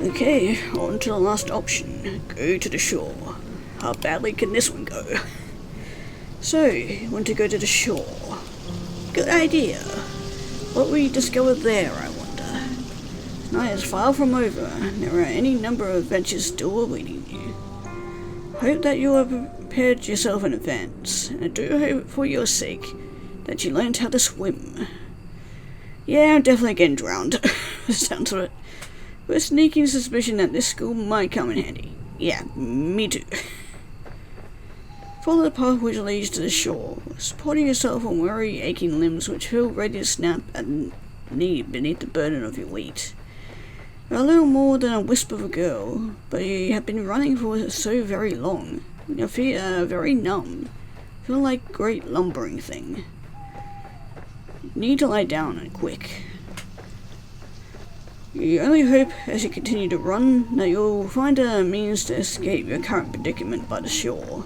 Okay, on to the last option. Go to the shore. How badly can this one go? So, you want to go to the shore. Good idea. What will you discover there, I wonder? Night is far from over, and there are any number of adventures still awaiting you. Hope that you have prepared yourself in advance, and I do hope for your sake that you learned how to swim. Yeah, I'm definitely getting drowned. Sounds of it. With a sneaking suspicion that this school might come in handy. Yeah, me too. Follow the path which leads to the shore, supporting yourself on weary, aching limbs which feel ready to snap at the knee beneath the burden of your weight. You're a little more than a wisp of a girl, but you have been running for so very long. Your feet are very numb. Feel like a great lumbering thing. You need to lie down and quick. You only hope, as you continue to run, that you'll find a means to escape your current predicament by the shore.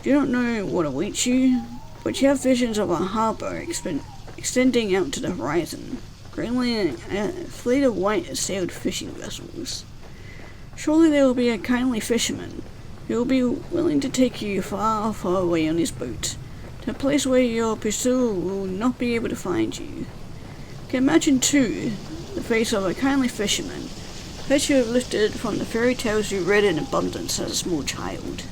You don't know what awaits you, but you have visions of a harbour extending out to the horizon, greenly a fleet of white-sailed fishing vessels. Surely there will be a kindly fisherman who will be willing to take you far, far away on his boat, to a place where your pursuer will not be able to find you. You can imagine, too, the face of a kindly fisherman, which you have lifted from the fairy tales you read in abundance as a small child.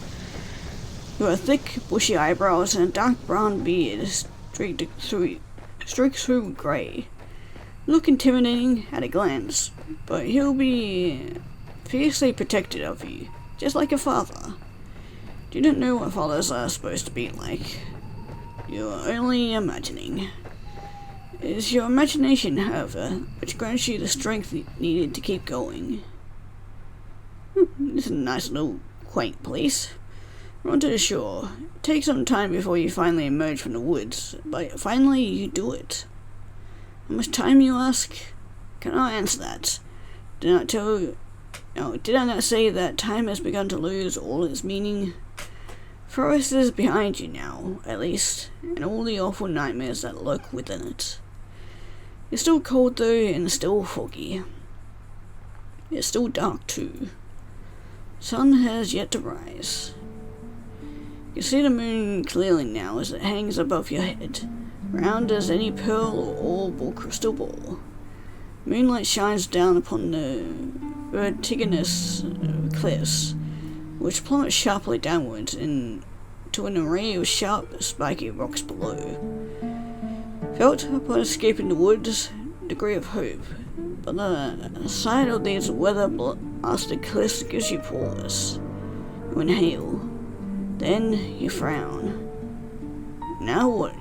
You have thick, bushy eyebrows and a dark brown beard streaked through grey. Look intimidating at a glance, but he'll be fiercely protective of you, just like a father. You don't know what fathers are supposed to be like. You're only imagining. It is your imagination, however, which grants you the strength needed to keep going. This is a nice little quaint place. Run to the shore. It takes some time before you finally emerge from the woods, but finally you do it. How much time, you ask? Cannot answer that. Did I not say that time has begun to lose all its meaning? Forest is behind you now, at least, and all the awful nightmares that lurk within it. It's still cold though, and still foggy. It's still dark too. Sun has yet to rise. You see the moon clearly now as it hangs above your head, round as any pearl or orb or crystal ball. Moonlight shines down upon the vertiginous cliffs, which plummet sharply downwards into an array of sharp, spiky rocks below. Felt upon escaping the woods, degree of hope, but the sight of these weather-blasted cliffs gives you pause. You inhale. Then you frown. Now what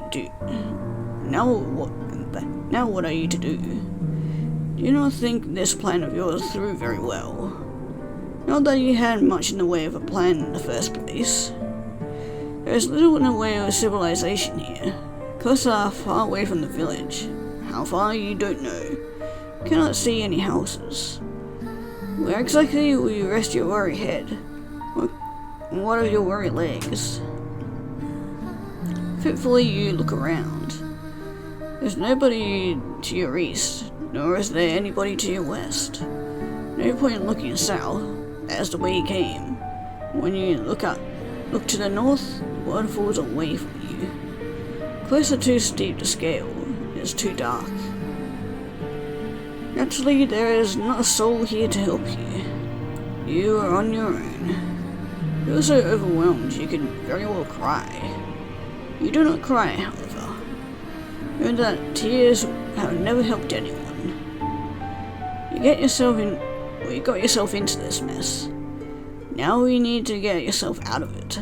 are you to do? Do you not think this plan of yours through very well? Not that you had much in the way of a plan in the first place. There is little in the way of civilization here. Cliffs are far away from the village. How far you don't know. You cannot see any houses. Where exactly will you rest your weary head? What are your weary legs? Fitfully you look around. There's nobody to your east, nor is there anybody to your west. No point in looking south, as the way you came. When you look to the north, the world falls away from you. Cliffs are too steep to scale, it's too dark. Naturally, there is not a soul here to help you. You are on your own. You are so overwhelmed you could very well cry. You do not cry, however. You know that tears have never helped anyone. You got yourself into this mess. Now you need to get yourself out of it.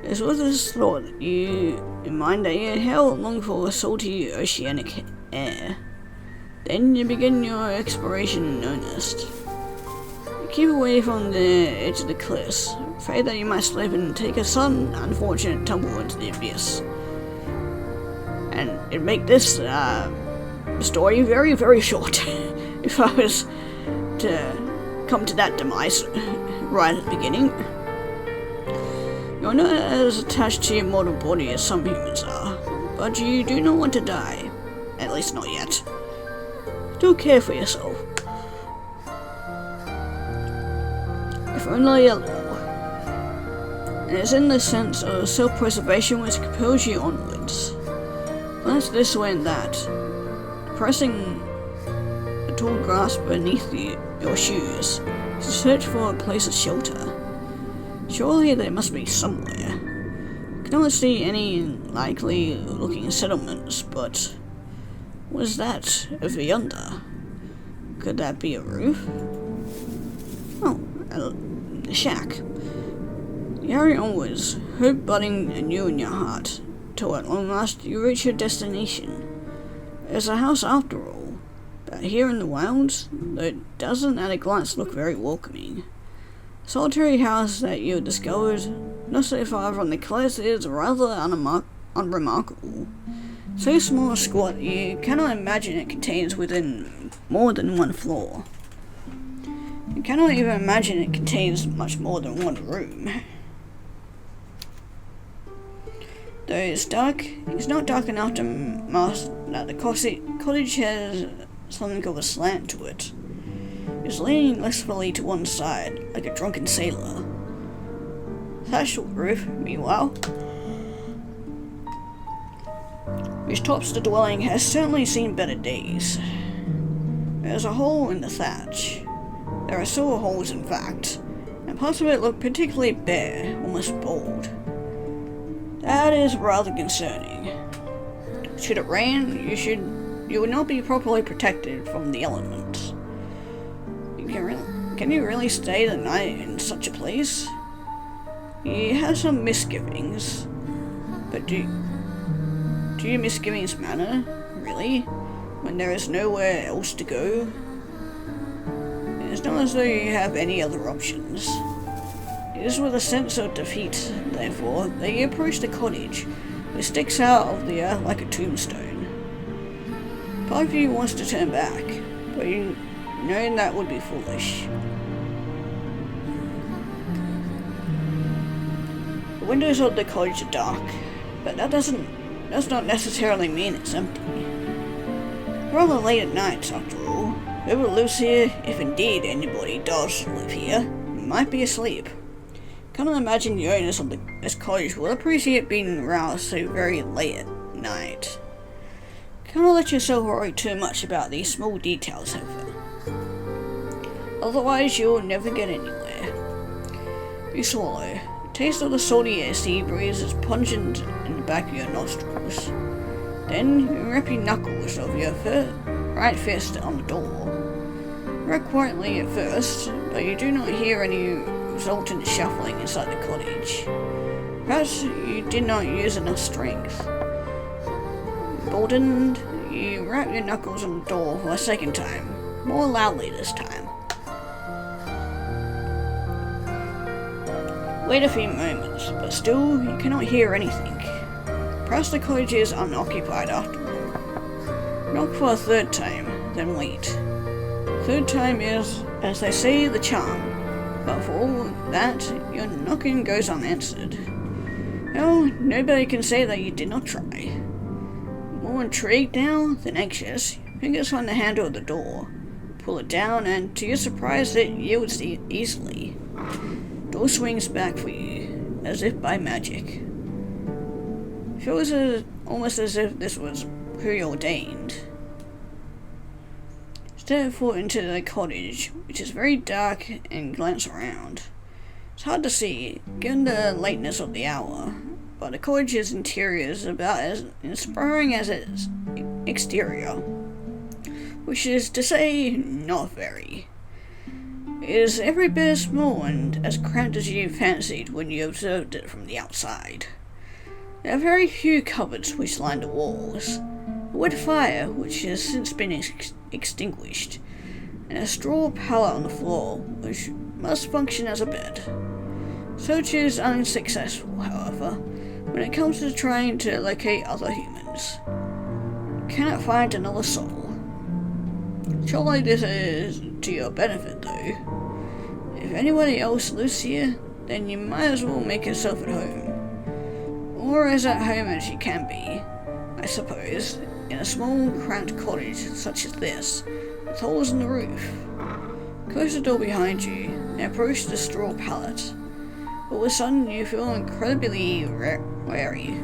It's with this thought in mind that you inhale long for salty oceanic air. Then you begin your exploration in earnest. Keep away from the edge of the cliffs, afraid that you might slip and take a sudden, unfortunate tumble into the abyss. And it'd make this story very, very short if I was to come to that demise right at the beginning. You're not as attached to your mortal body as some humans are, but you do not want to die. At least not yet. Still care for yourself. only a little. And it's in this sense of self-preservation which compels you onwards. Glance this way and that, pressing the tall grass beneath your shoes to search for a place of shelter. Surely there must be somewhere. I cannot see any likely looking settlements, but what is that over yonder? Could that be a roof? Oh, a shack. You hurry onwards, hope budding anew in your heart, till at long last you reach your destination. It's a house after all, but here in the wilds, though it doesn't at a glance look very welcoming. A solitary house that you have discovered not so far from the cliffs is rather unremarkable. So small and squat you cannot imagine it contains within more than one floor. You cannot even imagine it contains much more than one room. Though it's dark, it's not dark enough to mask that the cottage has something of a slant to it. It's leaning lustfully to one side, like a drunken sailor. Thatched roof, meanwhile, which tops the dwelling, has certainly seen better days. There's a hole in the thatch. There are several holes, in fact, and parts of it look particularly bare, almost bald. That is rather concerning. Should it rain, you would not be properly protected from the elements. Can you really stay the night in such a place? You have some misgivings, but do your misgivings matter, really, when there is nowhere else to go? It's not as though you have any other options. It is with a sense of defeat, therefore, that you approach the cottage, which sticks out of the earth like a tombstone. Part of you wants to turn back, but you know that would be foolish. The windows of the cottage are dark, but that does not necessarily mean it's empty. Rather late at night, after all. Whoever lives here, if indeed anybody does live here, might be asleep. Cannot imagine the owners of this cottage will appreciate being roused so very late at night. Cannot let yourself worry too much about these small details, however. Otherwise you'll never get anywhere. You swallow. The taste of the salty sea breeze is pungent in the back of your nostrils. Then you rap your knuckles of your right fist on the door. Rap quietly at first, but you do not hear any resultant shuffling inside the cottage. Perhaps you did not use enough strength. Emboldened, you rap your knuckles on the door for a second time, more loudly this time. Wait a few moments, but still you cannot hear anything. Perhaps the cottage is unoccupied after all. Knock for a third time, then wait. Third time is, as they say, the charm, but for all that, your knocking goes unanswered. Well, nobody can say that you did not try. More intrigued now than anxious, fingers find the handle of the door, pull it down, and to your surprise it yields easily. Door swings back for you, as if by magic. Feels almost as if this was preordained. Step foot into the cottage, which is very dark, and glance around. It's hard to see, given the lateness of the hour, but the cottage's interior is about as inspiring as its exterior, which is to say, not very. It is every bit as small and as cramped as you fancied when you observed it from the outside. There are very few cupboards which line the walls, a wood fire which has since been extinguished, and a straw pallet on the floor which must function as a bed. Search is unsuccessful, however, when it comes to trying to locate other humans. You cannot find another soul. Surely this is to your benefit, though. If anybody else lives here, then you might as well make yourself at home. Or as at home as you can be, I suppose, in a small, cramped cottage such as this, with holes in the roof. Close the door behind you and approach the straw pallet. All of a sudden, you feel incredibly wary.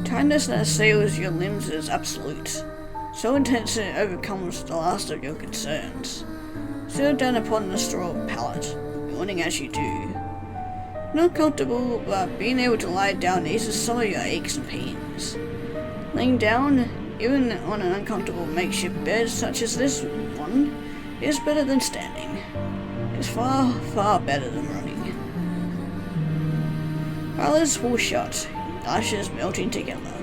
Tiredness that assails your limbs is absolute, so intense it overcomes the last of your concerns. Sit down upon the straw pallet, yawning as you do. Not comfortable, but being able to lie down eases some of your aches and pains. Laying down, even on an uncomfortable makeshift bed such as this one, is better than standing. It's far, far better than running. Eyelids fall shut, lashes melting together,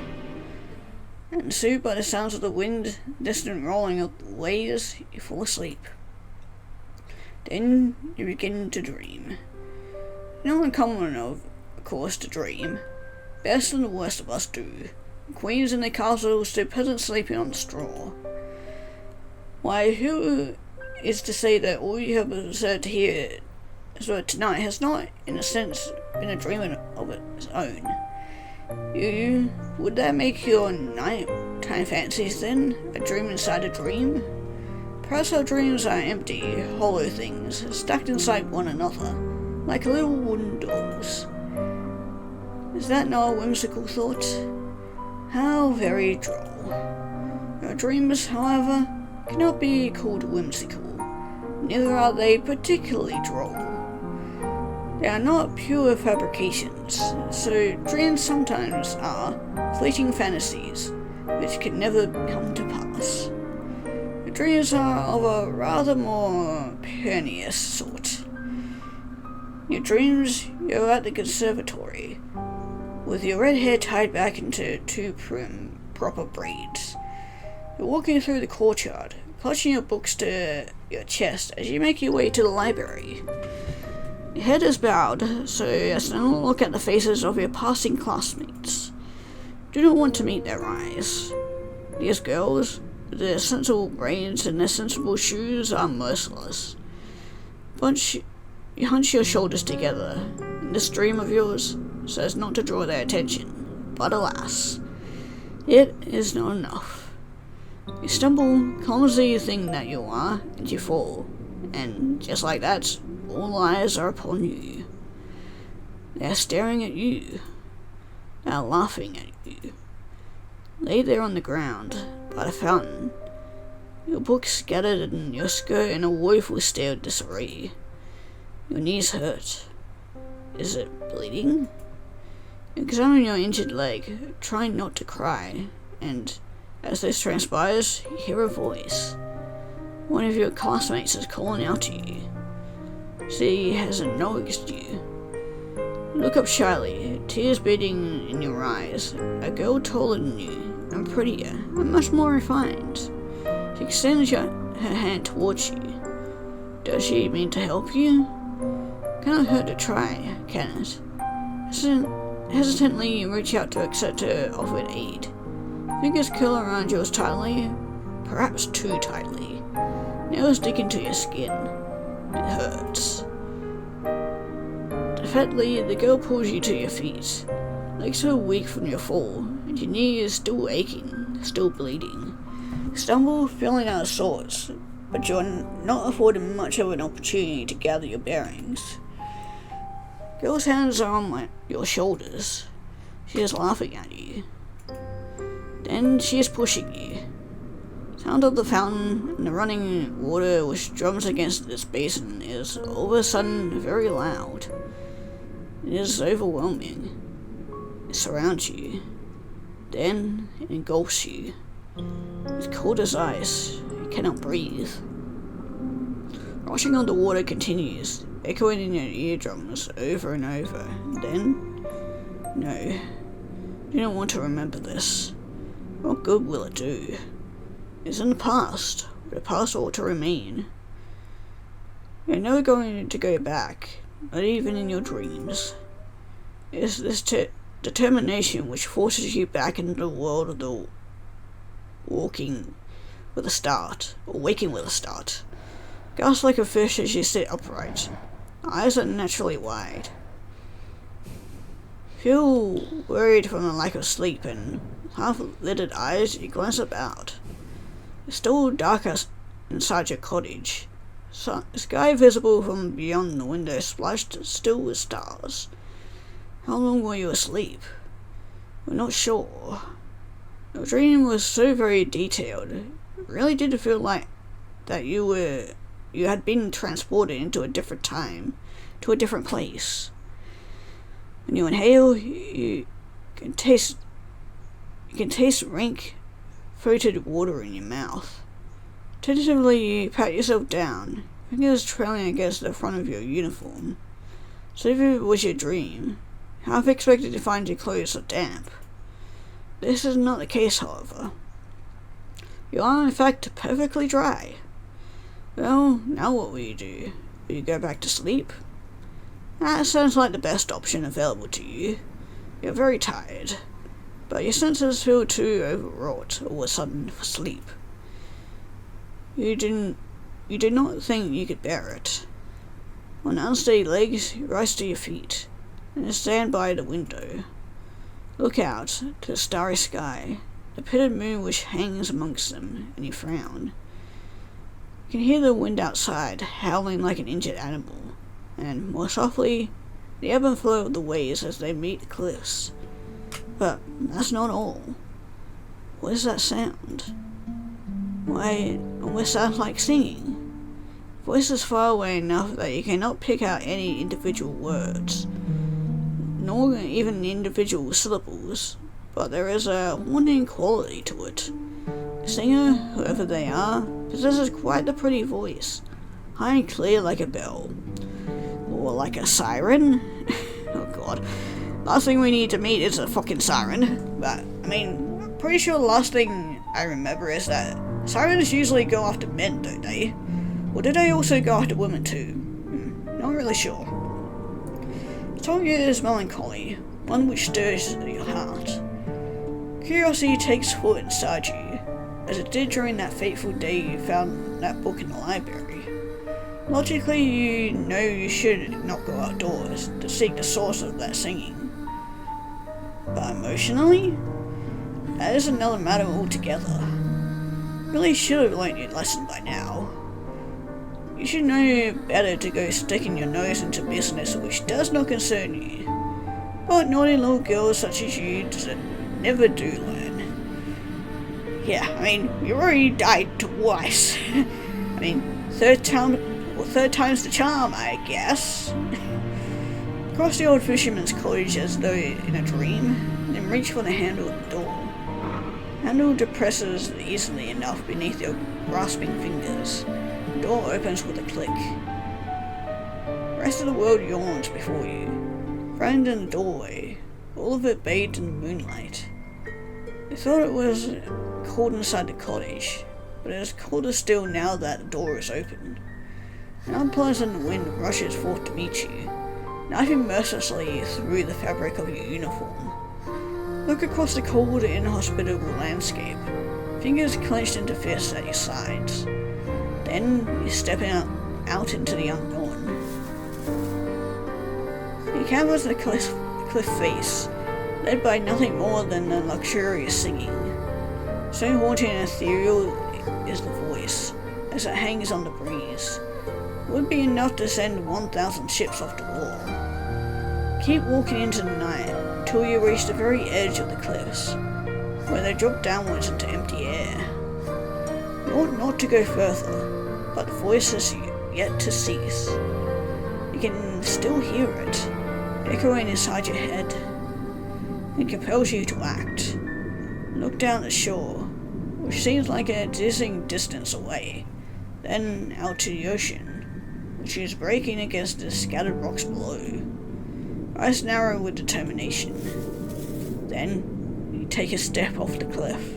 and soothed by the sounds of the wind, distant rolling of the waves, you fall asleep. Then you begin to dream. Not uncommon, of course, to dream. Best and the worst of us do. Queens in their castles to peasants sleeping on straw. Why, who is to say that all you have observed here tonight has not, in a sense, been a dream of its own? Would that make your nighttime fancies, then, a dream inside a dream? Perhaps our dreams are empty, hollow things, stacked inside one another, like little wooden dolls. Is that not a whimsical thought? How very droll. Our dreams, however, cannot be called whimsical. Neither are they particularly droll. They are not pure fabrications, so dreams sometimes are fleeting fantasies, which can never come to pass. The dreams are of a rather more pernicious sort. In your dreams, you're at the conservatory, with your red hair tied back into two prim, proper braids. You're walking through the courtyard, clutching your books to your chest as you make your way to the library. Your head is bowed, so as to not look at the faces of your passing classmates. Do not want to meet their eyes. These girls, with their sensible brains and their sensible shoes, are merciless. You hunch your shoulders together in this dream of yours, so as not to draw their attention, but alas, it is not enough. You stumble, clumsy thing that you are, and you fall, and just like that, all eyes are upon you. They are staring at you. They are laughing at you. Laid there on the ground, by the fountain, your books scattered and your skirt in a woeful state of disarray. Your knees hurt. Is it bleeding? You examine your injured leg, trying not to cry, and as this transpires, you hear a voice. One of your classmates is calling out to you. She hasn't noticed you. You look up shyly, tears beating in your eyes. A girl taller than you, and prettier, and much more refined. She extends her hand towards you. Does she mean to help you? Cannot hurt to try, can it? Hesitantly, you reach out to accept her offered aid. Fingers curl around yours tightly, perhaps too tightly. Nails dig into your skin. It hurts. Defeatedly, the girl pulls you to your feet. Legs are weak from your fall, and your knee is still aching, still bleeding. You stumble, feeling out of sorts, but you're not afforded much of an opportunity to gather your bearings. Girl's hands are on your shoulders. She is laughing at you. Then she is pushing you. Sound of the fountain and the running water which drums against this basin is all of a sudden very loud. It is overwhelming. It surrounds you. Then it engulfs you. It's cold as ice. You cannot breathe. Rushing on the water continues, echoing in your eardrums over and over. Then, no, you don't want to remember this. What good will it do? It's in the past, but the past ought to remain. You're never going to go back, not even in your dreams. It's this determination which forces you back into the world of the waking with a start. Gasp like a fish as you sit upright. Eyes are naturally wide. Feel worried from the lack of sleep, and half-lidded eyes, you glance about. It's still dark inside your cottage, Sky visible from beyond the window splashed still with stars. How long were you asleep? We're not sure. Your dream was so very detailed. It really did feel like that you had been transported into a different time, to a different place. When you inhale, you can taste rank, fruited water in your mouth. Tentatively, you pat yourself down, fingers trailing against the front of your uniform. So if it was your dream, half expected to find your clothes are damp. This is not the case, however. You are in fact perfectly dry. Well, now what will you do? Will you go back to sleep? That sounds like the best option available to you. You're very tired, but your senses feel too overwrought all of a sudden for sleep. You do not think you could bear it. On unsteady legs, you rise to your feet and stand by the window. Look out to the starry sky, the pitted moon which hangs amongst them, and you frown. You can hear the wind outside howling like an injured animal, and more softly, the ebb and flow of the waves as they meet the cliffs. But that's not all. What is that sound? Why, it almost sounds like singing. Voices far away enough that you cannot pick out any individual words, nor even individual syllables, but there is a haunting quality to it. The singer, whoever they are, possesses quite a pretty voice, high and clear like a bell. Or like a siren. Oh god. Last thing we need to meet is a fucking siren. But, pretty sure the last thing I remember is that sirens usually go after men, don't they? Or do they also go after women too? Not really sure. The song is melancholy, one which stirs your heart. Curiosity takes foot inside you, as it did during that fateful day you found that book in the library. Logically, you know you should not go outdoors to seek the source of that singing. But emotionally, that is another matter altogether. Really should have learned your lesson by now. You should know better to go sticking your nose into business which does not concern you. But naughty little girls such as you never do learn. Yeah, you already died twice. Third time's the charm, I guess. Cross the old fisherman's cottage as though in a dream, then reach for the handle of the door. Handle depresses easily enough beneath your grasping fingers. The door opens with a click. The rest of the world yawns before you, framed in the doorway, all of it bathed in the moonlight. You thought it was cold inside the cottage, but it is colder still now that the door is open. An unpleasant wind rushes forth to meet you, knifing mercilessly through the fabric of your uniform. Look across the cold, inhospitable landscape, fingers clenched into fists at your sides. Then you step out into the unknown. You canvas the cliff face, led by nothing more than the luxurious singing. So haunting and ethereal is the voice, as it hangs on the breeze. It would be enough to send 1,000 ships off the wall. Keep walking into the night, till you reach the very edge of the cliffs, where they drop downwards into empty air. You ought not to go further, but the voice has yet to cease. You can still hear it, echoing inside your head. It compels you to act. Look down the shore, which seems like a dizzying distance away, then out to the ocean, which is breaking against the scattered rocks below. Eyes narrow with determination. Then you take a step off the cliff.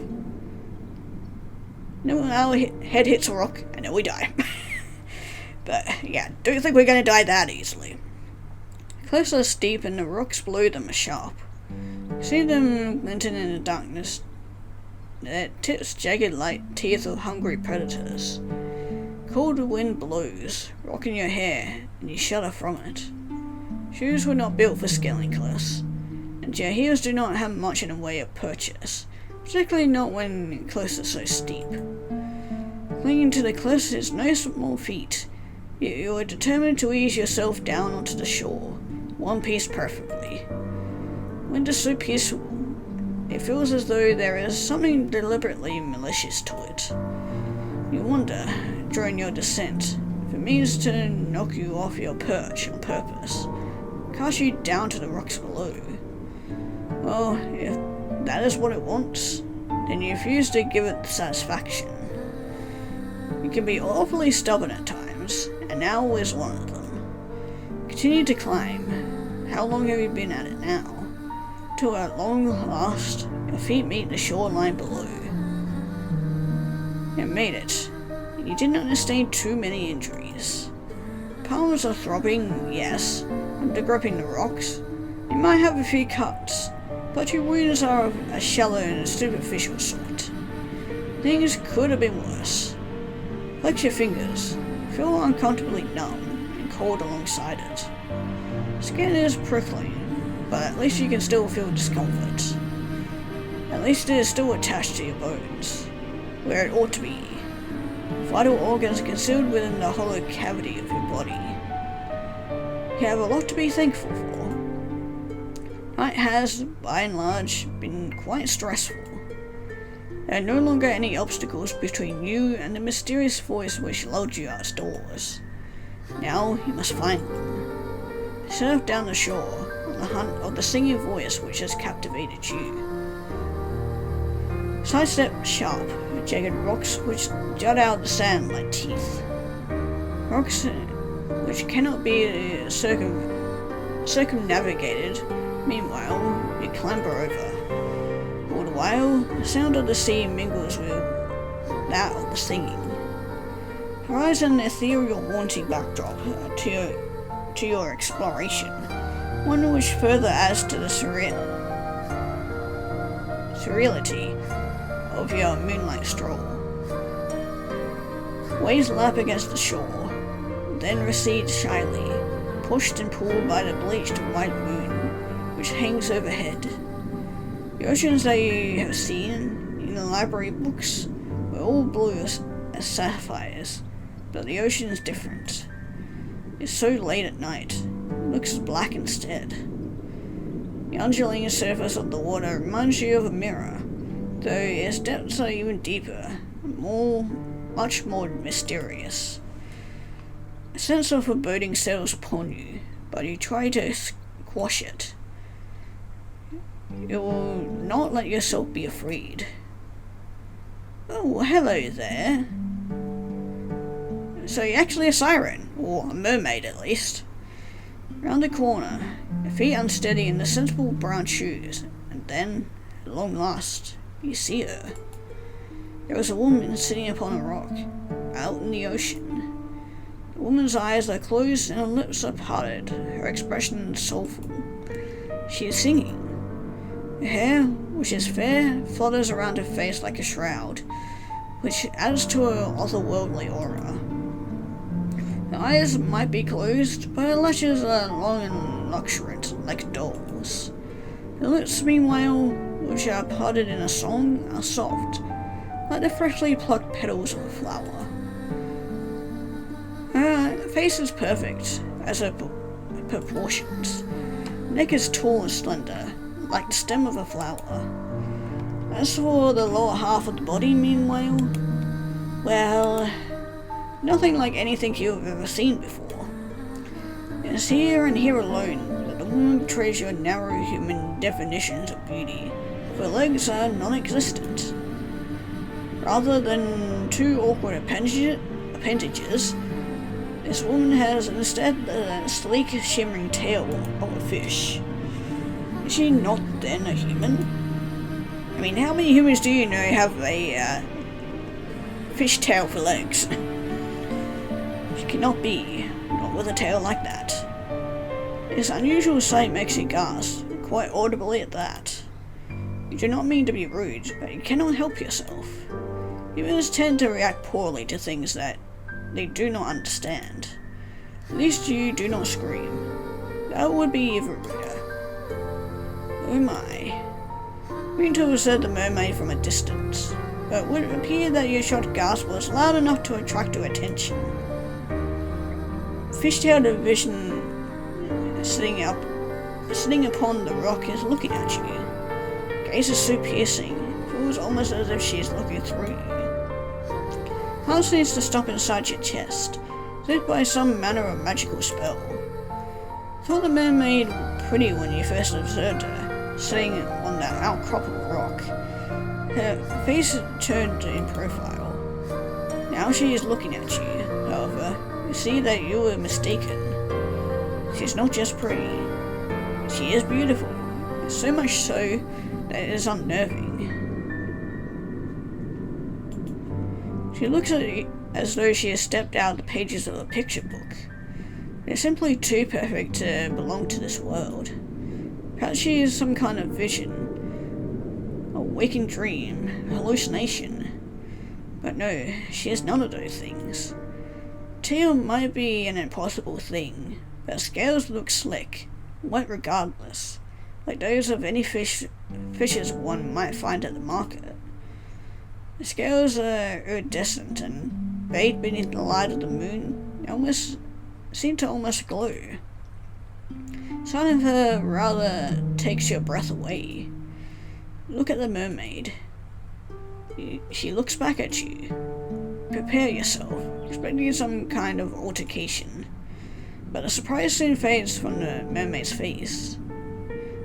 No, our head hits a rock, and then we die. But yeah, don't think we're going to die that easily. The cliffs are steep and the rocks below them are sharp. You see them glinting in the darkness, their tips jagged like teeth of hungry predators. Cold wind blows, rocking your hair, and you shudder from it. Shoes were not built for scaling cliffs, and your heels do not have much in the way of purchase, particularly not when cliffs are so steep. Clinging to the cliffs is no small feat, You are determined to ease yourself down onto the shore, one piece perfectly. Wind is so peaceful, it feels as though there is something deliberately malicious to it. You wonder, during your descent, if it means to knock you off your perch on purpose, cast you down to the rocks below. Well, if that is what it wants, then you refuse to give it the satisfaction. You can be awfully stubborn at times, and now is one of them. Continue to climb. How long have you been at it now? Till at long last, your feet meet the shoreline below. You made it. You did not sustain too many injuries. Palms are throbbing, yes, under gripping the rocks. You might have a few cuts, but your wounds are of a shallow and superficial sort. Things could have been worse. Flex your fingers. Feel uncomfortably numb and cold alongside it. Skin is prickling, but at least you can still feel discomfort. At least it is still attached to your bones, where it ought to be. Vital organs concealed within the hollow cavity of your body. You have a lot to be thankful for. Night has, by and large, been quite stressful. There are no longer any obstacles between you and the mysterious voice which lulled you outdoors. Now you must find them. Surf down the shore on the hunt of the singing voice which has captivated you. Sidestep sharp, jagged rocks which jut out of the sand like teeth. Rocks which cannot be circumnavigated. Meanwhile, you clamber over. All the while, the sound of the sea mingles with that of the singing. Provides an ethereal, haunting backdrop to your exploration, one which further adds to the surreality of your moonlight stroll. Waves lap against the shore, then recede shyly, pushed and pulled by the bleached white moon which hangs overhead. The oceans that you have seen in the library books were all blue as sapphires, but the ocean is different. It's so late at night, it looks black instead. The undulating surface of the water reminds you of a mirror, though its depths are even deeper, much more mysterious. A sense of foreboding settles upon you, but you try to quash it. You will not let yourself be afraid. Oh, hello there. So you're actually a siren, or a mermaid at least. Round the corner, your feet unsteady in the sensible brown shoes, and then, at long last, you see her. There is a woman sitting upon a rock, out in the ocean. The woman's eyes are closed and her lips are parted, her expression soulful. She is singing. Her hair, which is fair, flutters around her face like a shroud, which adds to her otherworldly aura. Her eyes might be closed, but her lashes are long and luxuriant, like a doll's. Her lips, meanwhile, which are parted in a song, are soft, like the freshly plucked petals of a flower. Her face is perfect, as her proportions. Her neck is tall and slender, like the stem of a flower. As for the lower half of the body, meanwhile, well, nothing like anything you have ever seen before. It is here and here alone that the woman betrays your narrow human definitions of beauty, for her legs are non-existent. Rather than two awkward appendages, this woman has instead the sleek, shimmering tail of a fish. Is she not then a human? I mean, how many humans do you know have a fish tail for legs? She cannot be, not with a tail like that. This unusual sight makes you gasp, quite audibly at that. You do not mean to be rude, but you cannot help yourself. Humans tend to react poorly to things that they do not understand. At least you do not scream. That would be even ruder. Oh my. Mean to have said the mermaid from a distance, but it would appear that your short gasp was loud enough to attract her attention. fish-tailed vision sitting upon the rock is looking at you. Gaze is so piercing, it feels almost as if she is looking through you. Heart seems to stop inside your chest, as if by some manner of magical spell. Thought the mermaid pretty when you first observed her, sitting on that outcrop of rock. Her face turned in profile. Now she is looking at you, however, you see that you were mistaken. She's not just pretty, she is beautiful, so much so that it is unnerving. She looks at you as though she has stepped out of the pages of a picture book. They're simply too perfect to belong to this world. Perhaps she is some kind of vision, a waking dream, hallucination. But no, she is none of those things. Tail might be an impossible thing, but scales look slick, white regardless, like those of any fishes one might find at the market. The scales are iridescent and bathed beneath the light of the moon, they seem to almost glow. Sight of her rather takes your breath away. Look at the mermaid. She looks back at you. Prepare yourself, expecting some kind of altercation. But the surprise soon fades from the mermaid's face.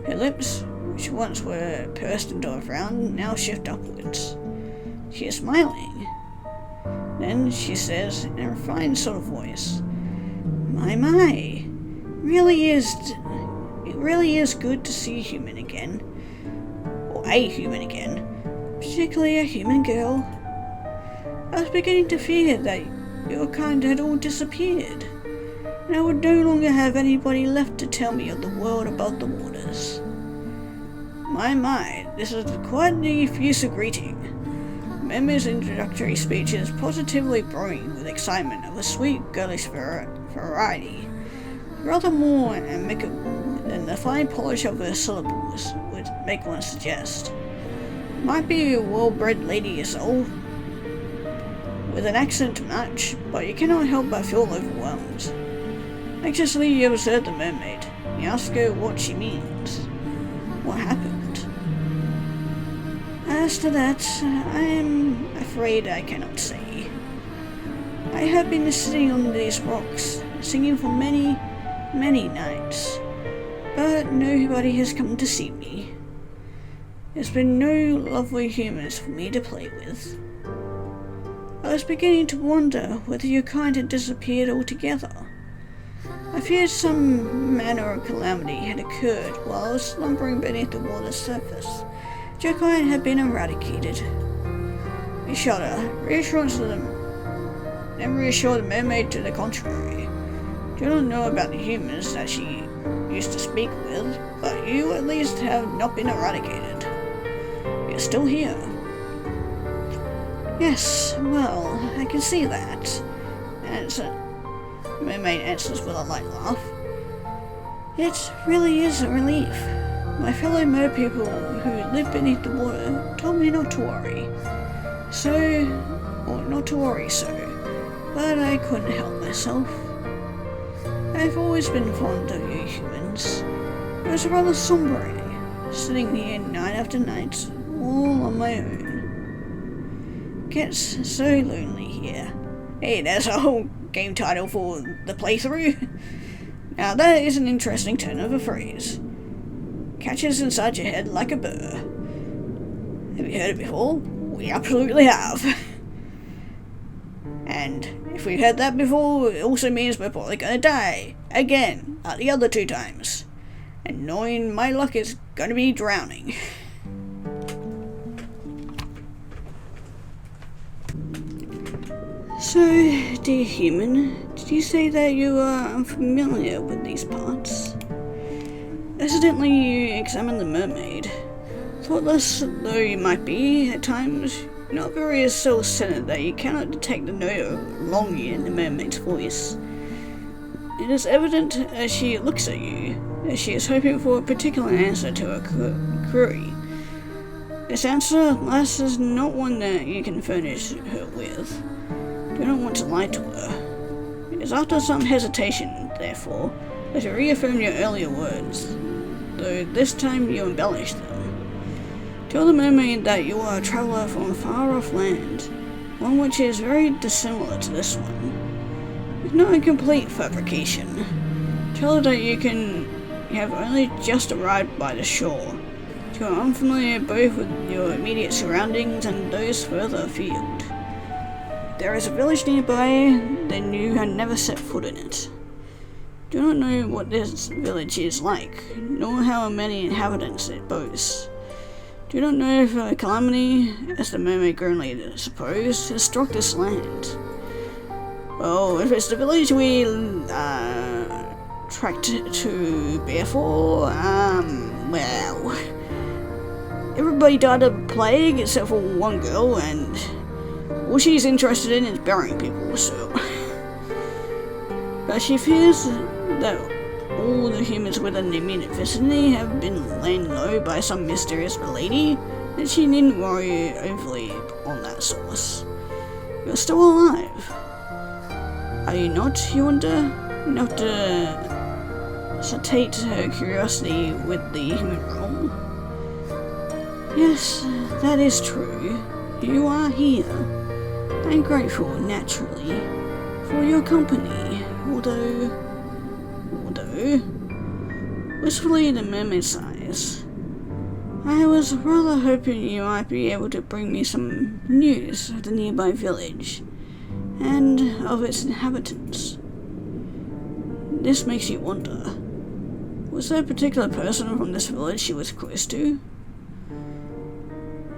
Her lips, which once were pursed into a frown, now shift upwards. She is smiling. Then she says in a refined sort of voice, My, it really is good to see a human again. Or a human again. Particularly a human girl. I was beginning to fear that your kind had all disappeared, and I would no longer have anybody left to tell me of the world above the waters. My, this is quite an effusive greeting. Member's introductory speech is positively brewing with excitement of a sweet girlish variety, rather more amicable than the fine polish of her syllables would make one suggest. Might be a well-bred lady yourself, with an accent to match, but you cannot help but feel overwhelmed. Anxiously you observe the mermaid. You ask her what she means. What happened? As to that, I am afraid I cannot say. I have been sitting on these rocks, singing for many nights, but nobody has come to see me. There's been no lovely humans for me to play with. I was beginning to wonder whether your kind had disappeared altogether. I feared some manner of calamity had occurred while I was slumbering beneath the water's surface. Your kind had been eradicated. You shudder, reassurance to them, then reassure the mermaid to the contrary. Do not know about the humans that she used to speak with, but you at least have not been eradicated. You're still here. Yes, well, I can see that. The mermaid answers with a light laugh. It really is a relief. My fellow mer people who live beneath the water told me not to worry. But I couldn't help myself. I've always been fond of you humans. It was rather sombering, sitting here night after night, all on my own. Gets so lonely here. Hey, there's a whole game title for the playthrough. Now that is an interesting turn of a phrase. Catches inside your head like a burr. Have you heard it before? We absolutely have. And if we've heard that before, it also means we're probably gonna die. Again, like the other 2 times. And knowing my luck is gonna be drowning. So, dear human, did you say that you are unfamiliar with these parts? Evidently you examined the mermaid. Thoughtless though you might be, at times, you're not very self-centered that you cannot detect the note of longing in the mermaid's voice. It is evident as she looks at you, that she is hoping for a particular answer to her query. This answer, alas, is not one that you can furnish her with. Do not want to lie to her. It It was after some hesitation, therefore, that you reaffirmed your earlier words, though this time you embellished them. Tell the mermaid that you are a traveller from a far-off land, one which is very dissimilar to this one. It's not a complete fabrication. Tell her that you have only just arrived by the shore. You are unfamiliar both with your immediate surroundings and those further afield. There is a village nearby, then you had never set foot in it. Do not know what this village is like, nor how many inhabitants it boasts. Do not know if a calamity, as the mermaid groanly supposed, has struck this land. Well, if it's the village we tracked to Bearfor, well, everybody died of plague except for one girl, and all she's interested in is burying people, so. But she fears that all the humans within the immediate vicinity have been laid low by some mysterious lady, and she needn't worry overly on that source. You're still alive. Are you not, you wonder? Enough to satiate her curiosity with the human realm? Yes, that is true. You are here. I'm grateful, naturally, for your company, although, wistfully the mermaid sighs. I was rather hoping you might be able to bring me some news of the nearby village, and of its inhabitants. This makes you wonder. Was there a particular person from this village she was close to?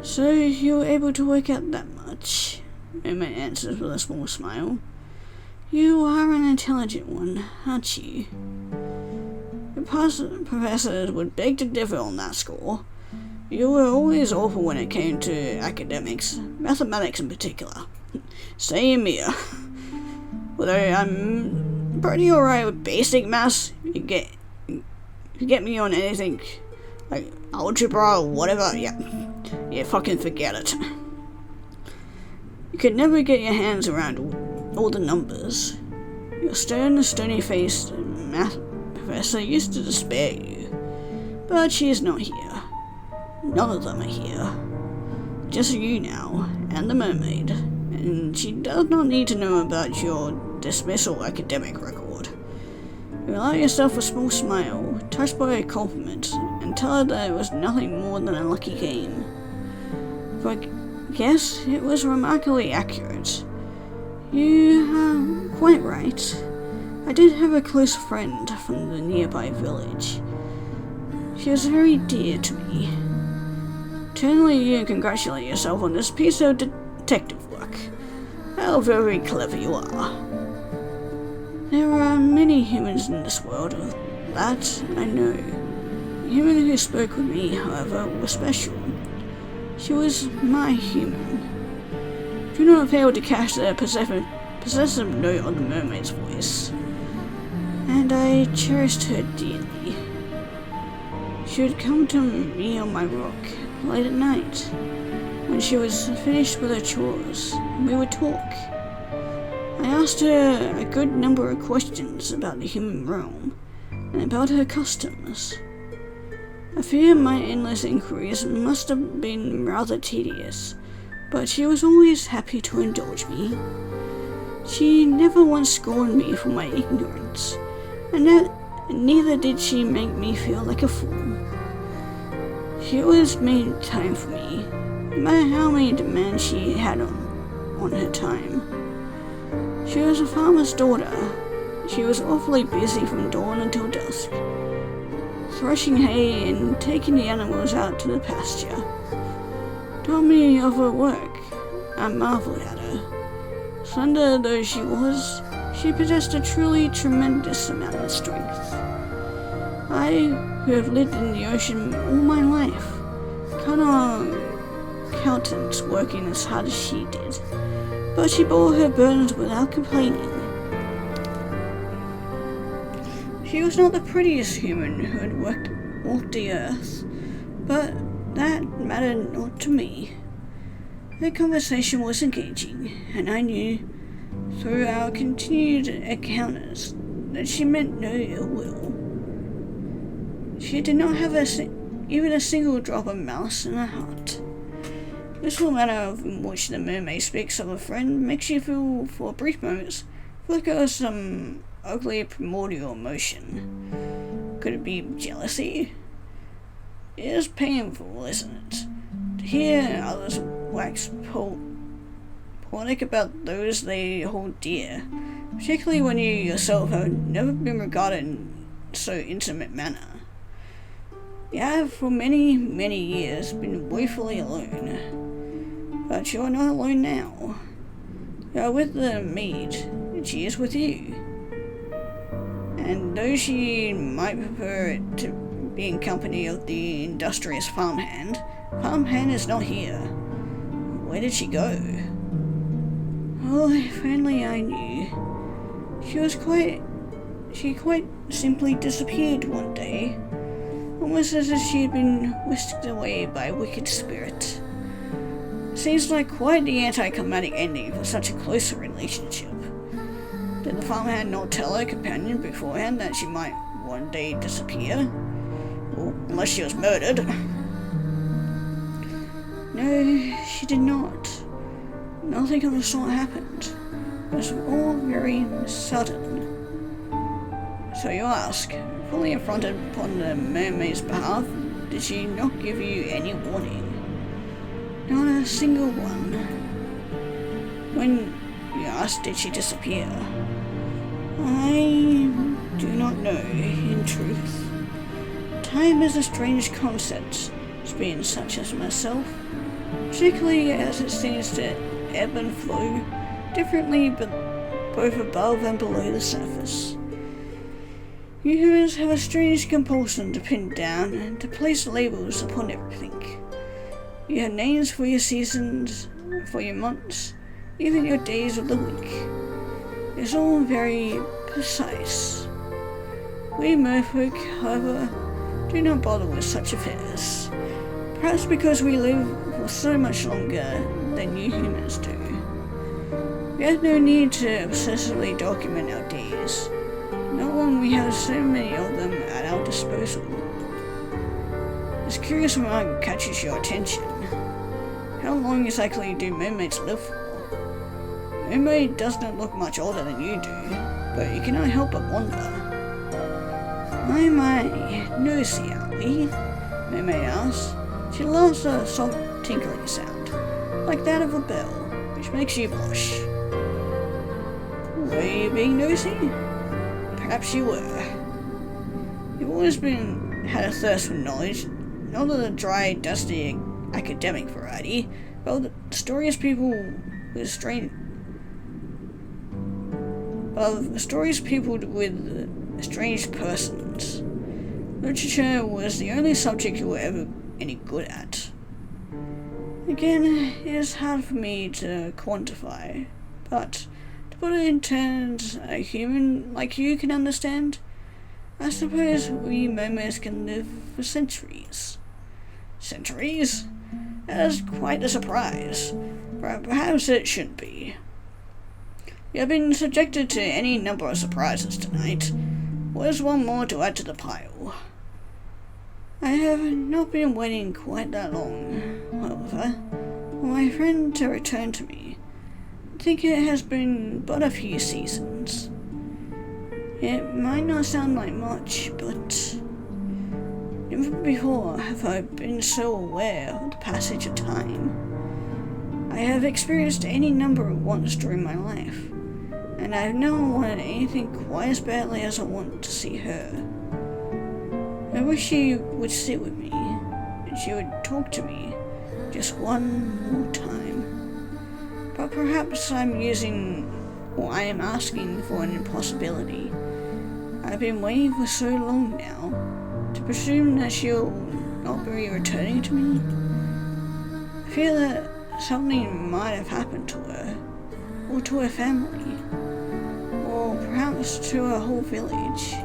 So you were able to work out that much? Mermaid answers with a small smile. You are an intelligent one, aren't you? Your professors would beg to differ on that score. You were always awful when it came to academics, mathematics in particular. Same here. Although I'm pretty alright with basic maths, you get me on anything like algebra or whatever, yeah, fucking forget it. You could never get your hands around all the numbers. Your stony-faced math professor used to despair you, but she is not here. None of them are here. Just you now, and the mermaid, and she does not need to know about your dismissal academic record. You allow yourself a small smile, touched by a compliment, and tell her that it was nothing more than a lucky game. But yes, it was remarkably accurate. You are quite right. I did have a close friend from the nearby village. She was very dear to me. Eternally you congratulate yourself on this piece of detective work. How very clever you are. There are many humans in this world, that I know. The human who spoke with me, however, was special. She was my human. Do not fail to catch the possessive note of the mermaid's voice. And I cherished her dearly. She would come to me on my rock late at night, when she was finished with her chores, and we would talk. I asked her a good number of questions about the human realm, and about her customs. I fear my endless inquiries must have been rather tedious, but she was always happy to indulge me. She never once scorned me for my ignorance, and neither did she make me feel like a fool. She always made time for me, no matter how many demands she had on her time. She was a farmer's daughter. She was awfully busy from dawn until dusk, threshing hay and taking the animals out to the pasture. Told me of her work. I marveled at her. Slender though she was, she possessed a truly tremendous amount of strength. I, who have lived in the ocean all my life, cannot countenance working as hard as she did, but she bore her burdens without complaining. She was not the prettiest human who had walked the earth, but that mattered not to me. Her conversation was engaging, and I knew through our continued encounters that she meant no ill will. She did not have even a single drop of malice in her heart. This little manner in which the mermaid speaks of a friend makes you feel, for brief moments, flicker some ugly primordial emotion. Could it be jealousy? It is painful, isn't it, to hear others wax poetic about those they hold dear, particularly when you yourself have never been regarded in so intimate manner. You have for many, many years been woefully alone, but you are not alone now. You are with the maid, and she is with you. And though she might prefer it to be in company of the industrious farmhand is not here. Where did she go? Oh, if only I knew. She quite simply disappeared one day, almost as if she had been whisked away by a wicked spirit. Seems like quite the anticlimactic ending for such a close relationship. Did the farmhand not tell her companion beforehand that she might one day disappear? Or, unless she was murdered. No, she did not. Nothing of the sort happened. It was all very sudden. So you ask, fully affronted upon the mermaid's behalf, did she not give you any warning? Not a single one. When you asked, did she disappear? I do not know, in truth. Time is a strange concept to being such as myself, particularly as it seems to ebb and flow differently but both above and below the surface. You humans have a strange compulsion to pin down and to place labels upon everything. You have names for your seasons, for your months, even your days of the week. It's all very precise. We merfolk, however, do not bother with such affairs. Perhaps because we live for so much longer than you humans do. We have no need to obsessively document our days, not when we have so many of them at our disposal. This curious remark catches your attention. How long exactly do mermaids live for? A mermaid does not look much older than you do, but you cannot help but wonder. My, nosy, aren't we? Mermaid asks. She loves a soft tinkling sound, like that of a bell, which makes you blush. Were you being nosy? Perhaps you were. You've always had a thirst for knowledge, not of the dry, dusty, academic variety, but of the stories people with strange persons. Literature was the only subject you were ever any good at. Again, it is hard for me to quantify, but to put it in terms a human like you can understand, I suppose we mermaids can live for centuries. Centuries? That is quite a surprise, but perhaps it shouldn't be. You have been subjected to any number of surprises tonight. Where's one more to add to the pile? I have not been waiting quite that long, however, for my friend to return to me. I think it has been but a few seasons. It might not sound like much, but never before have I been so aware of the passage of time. I have experienced any number of wants during my life, and I have never wanted anything quite as badly as I want to see her. I wish she would sit with me, and she would talk to me just one more time. But perhaps I am asking for an impossibility. I've been waiting for so long now, to presume that she'll not be returning to me. I fear that something might have happened to her, or to her family, or perhaps to her whole village.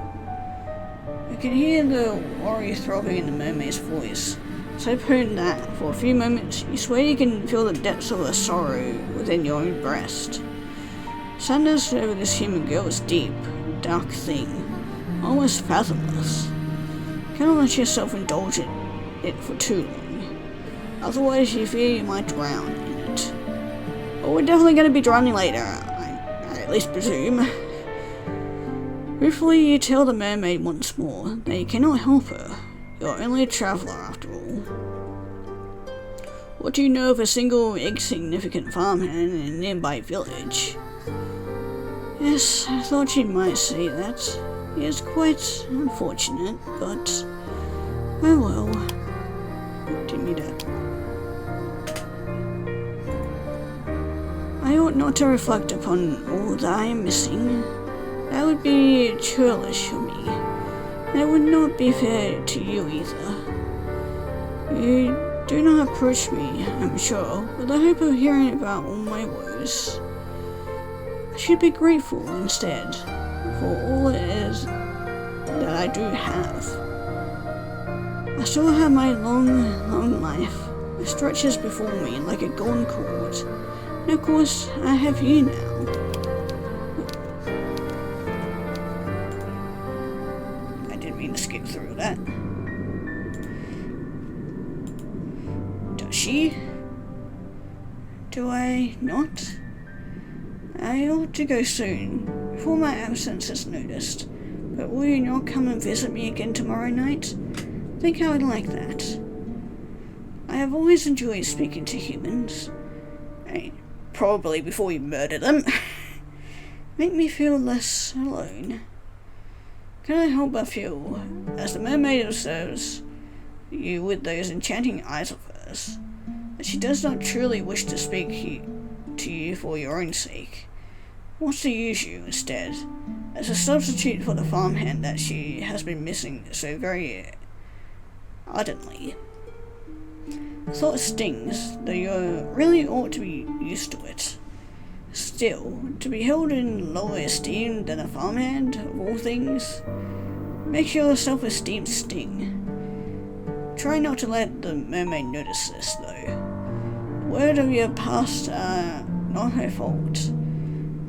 I can hear the worry throbbing in the mermaid's voice, so potent that, for a few moments, you swear you can feel the depths of her sorrow within your own breast. Sadness over this human girl is deep, dark thing, almost fathomless. Cannot let yourself indulge in it for too long, otherwise you fear you might drown in it. But we're definitely going to be drowning later, I at least presume. Briefly, you tell the mermaid once more that you cannot help her. You're only a traveller after all. What do you know of a single insignificant farmhand in a nearby village? Yes, I thought you might say that. It is quite unfortunate, but oh well. Didn't mean that. I ought not to reflect upon all that I am missing. That would be churlish for me. That would not be fair to you either. You do not approach me, I'm sure, with the hope of hearing about all my woes. I should be grateful instead for all it is that I do have. I still have my long life. It stretches before me like a golden cord. And of course, I have you now. I didn't mean to skip through that. Does she? Do I not? I ought to go soon, before my absence is noticed. But will you not come and visit me again tomorrow night? I think I would like that. I have always enjoyed speaking to humans. Probably before you murder them. Make me feel less alone. Can I help but feel, as the mermaid observes you with those enchanting eyes of hers, that she does not truly wish to speak to you for your own sake, wants to use you instead, as a substitute for the farmhand that she has been missing so very ardently. The thought stings, though you really ought to be used to it. Still, to be held in lower esteem than a farmhand, of all things, makes your self-esteem sting. Try not to let the mermaid notice this, though. The words of your past are not her fault,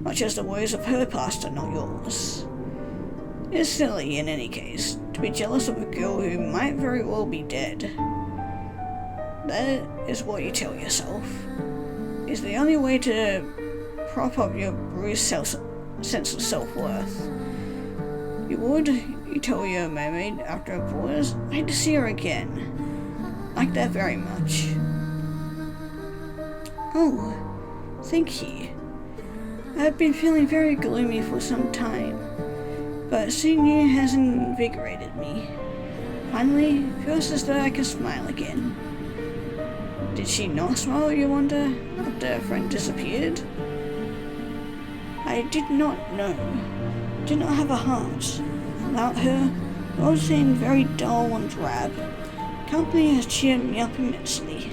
much as the words of her past are not yours. It's silly, in any case, to be jealous of a girl who might very well be dead. That is what you tell yourself. It's the only way to prop up your bruised sense of self-worth. You tell your mermaid after a pause, I'd like to see her again. Like that very much. Oh, thank you. I've been feeling very gloomy for some time, but seeing you has invigorated me. Finally, it feels as though I can smile again. Did she not smile, you wonder, after her friend disappeared? I did not know. Did not have a heart. Without her, the world seemed very dull and drab. Company has cheered me up immensely.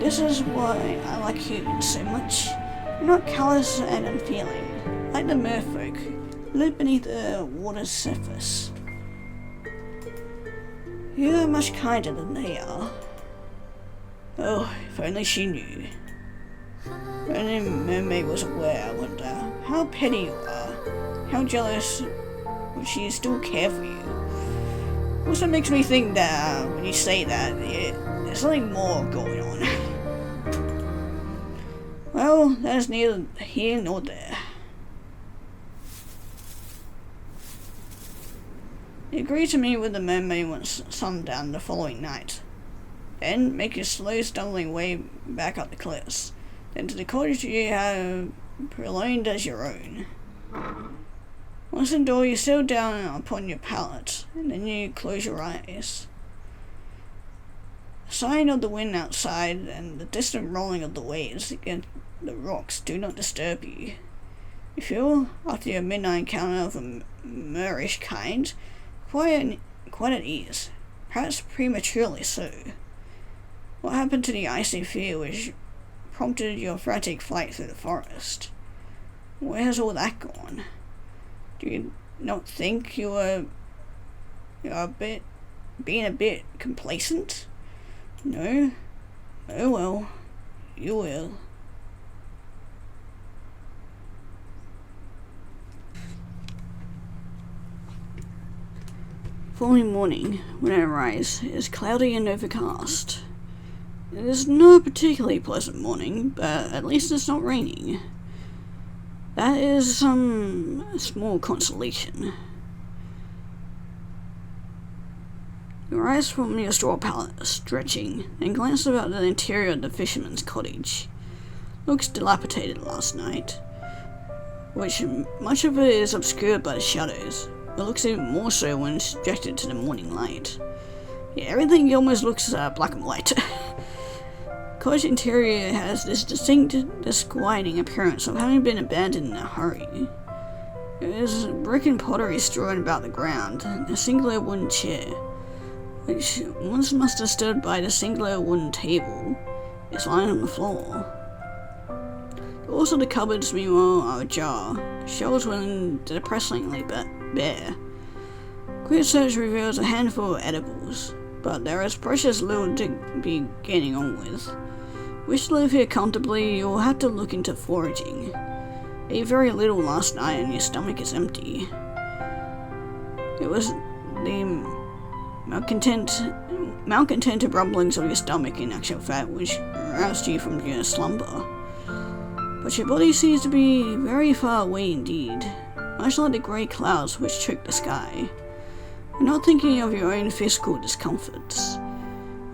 This is why I like humans so much. They're not callous and unfeeling, like the merfolk who live beneath the water's surface. You are much kinder than they are. Oh, if only she knew. If only mermaid was aware, I wonder how petty you are. How jealous would she still care for you? Also makes me think that when you say that, there's something more going on. Well, that is neither here nor there. You agree to meet with the mermaid once sundown the following night. Then make your slow stumbling way back up the cliffs, then to the cottage you have purloined as your own. Once indoors, you settle down upon your pallet, and then you close your eyes. The sighing of the wind outside and the distant rolling of the waves against the rocks do not disturb you. You feel, after your midnight encounter of a Moorish kind, quite at ease, perhaps prematurely so. What happened to the icy fear which prompted your frantic flight through the forest? Where has all that gone? Do you not think you are being a bit complacent? No? Oh well, you will. following morning, when I arise, is cloudy and overcast. It is not a particularly pleasant morning, but at least it's not raining. That is some small consolation. You rise from your straw pallet, stretching, and glance about the interior of the fisherman's cottage. Looks dilapidated last night, which much of it is obscured by the shadows, but looks even more so when subjected to the morning light. Yeah, everything almost looks black and white. Cottage interior has this distinct, disquieting appearance of having been abandoned in a hurry. There is brick and pottery strewn about the ground, and a singular wooden chair, which once must have stood by the singular wooden table, is lying on the floor. Also, the cupboards, meanwhile, are ajar, shelves within depressingly bare. Quick search reveals a handful of edibles, but there is precious little to be getting on with. Wish to live here comfortably, you'll have to look into foraging. Ate very little last night and your stomach is empty. It was the malcontented rumblings of your stomach in actual fact which roused you from your slumber. But your body seems to be very far away indeed, much like the grey clouds which choke the sky. You're not thinking of your own physical discomforts.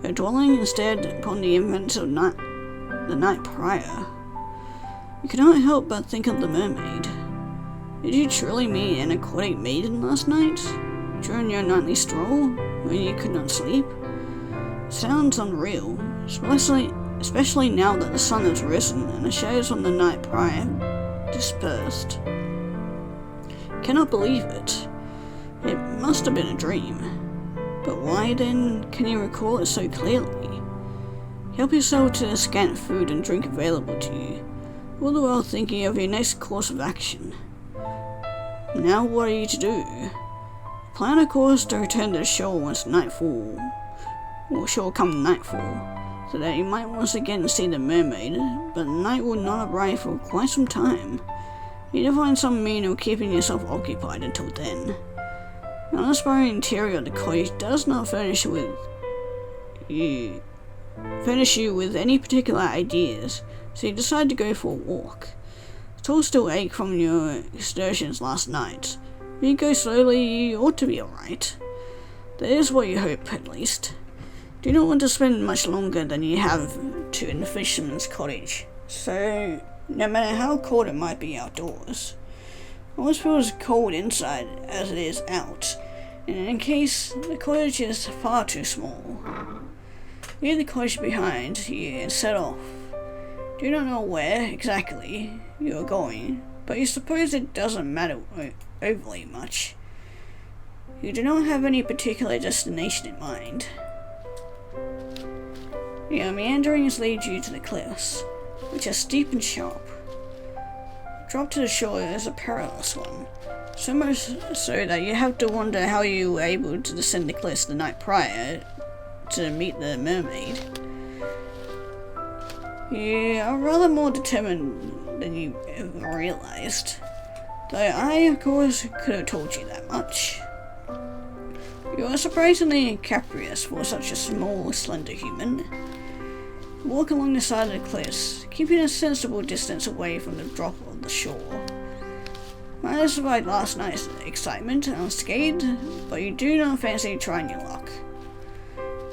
You're dwelling instead upon the events of the night prior. You cannot help but think of the mermaid. Did you truly meet an aquatic maiden last night, during your nightly stroll, when you could not sleep? It sounds unreal, especially now that the sun has risen and the shadows on the night prior have dispersed. Cannot believe it. It must have been a dream. But why then can you recall it so clearly? Help yourself to the scant food and drink available to you, all the while thinking of your next course of action. Now what are you to do? Plan a course to return to the shore once nightfall, or shore come nightfall, so that you might once again see the mermaid, but the night will not arrive for quite some time. You need to find some means of keeping yourself occupied until then. The uninspiring interior of the cottage does not furnish you with any particular ideas, so you decide to go for a walk. The toes still ache from your excursions last night. If you go slowly, you ought to be alright. That is what you hope, at least. Do not want to spend much longer than you have to in the fisherman's cottage, so no matter how cold it might be outdoors, it always feels cold inside as it is out, and in case the cottage is far too small. Leave the cottage behind you and set off. Do not know where exactly you are going, but you suppose it doesn't matter overly much. You do not have any particular destination in mind. Your meanderings lead you to the cliffs, which are steep and sharp. The drop to the shore is a perilous one, so much so that you have to wonder how you were able to descend the cliffs the night prior to meet the mermaid. You are rather more determined than you ever realized, though I, of course, could have told you that much. You are surprisingly capricious for such a small, slender human. Walk along the side of the cliffs, keeping a sensible distance away from the drop of the shore. Might have survived last night's excitement unscathed, but you do not fancy trying your luck.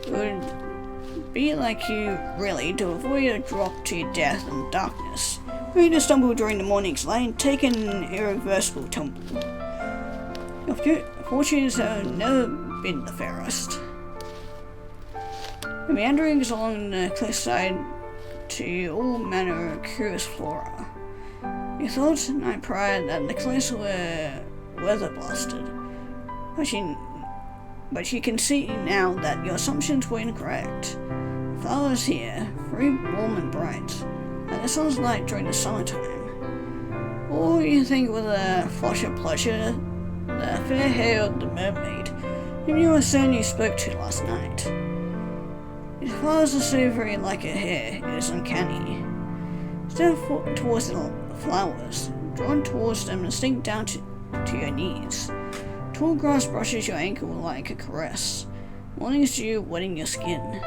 It would be like you, really, to avoid a drop to your death in darkness, only to stumble during the morning's light and take an irreversible tumble. Your fortunes have never been the fairest. The meanderings along the cliffside to all manner of curious flora. You thought the night prior that the cliffs were weather blasted, but you can see now that your assumptions were incorrect. Flowers here, very warm and bright, and the sun's light during the summertime. Or you think with a flush of pleasure, the fair hair of the mermaid, whom you were certain you spoke to last night. If flowers are so very like her hair, it is uncanny. Step towards the flowers, drawn towards them and sink down to your knees. Tall grass brushes your ankle like a caress. Morning dew wetting your skin.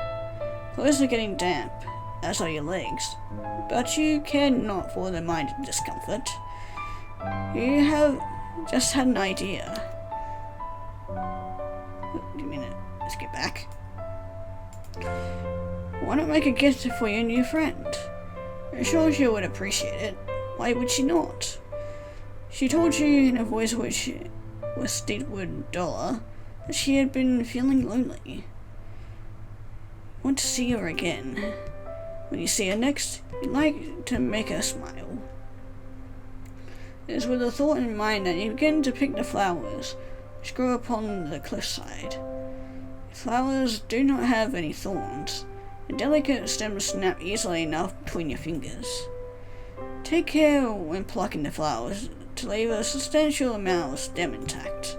Clothes are getting damp, as are your legs. But you care not for the minor discomfort. You have just had an idea. Give me a minute. Let's get back. Why not make a gift for your new friend? I'm sure she would appreciate it. Why would she not? She told you in a voice which was steeped with dollar that she had been feeling lonely. Want to see her again. When you see her next, you'd like to make her smile. It is with a thought in mind that you begin to pick the flowers which grow upon the cliffside. The flowers do not have any thorns. The delicate stems snap easily enough between your fingers. Take care when plucking the flowers to leave a substantial amount of stem intact.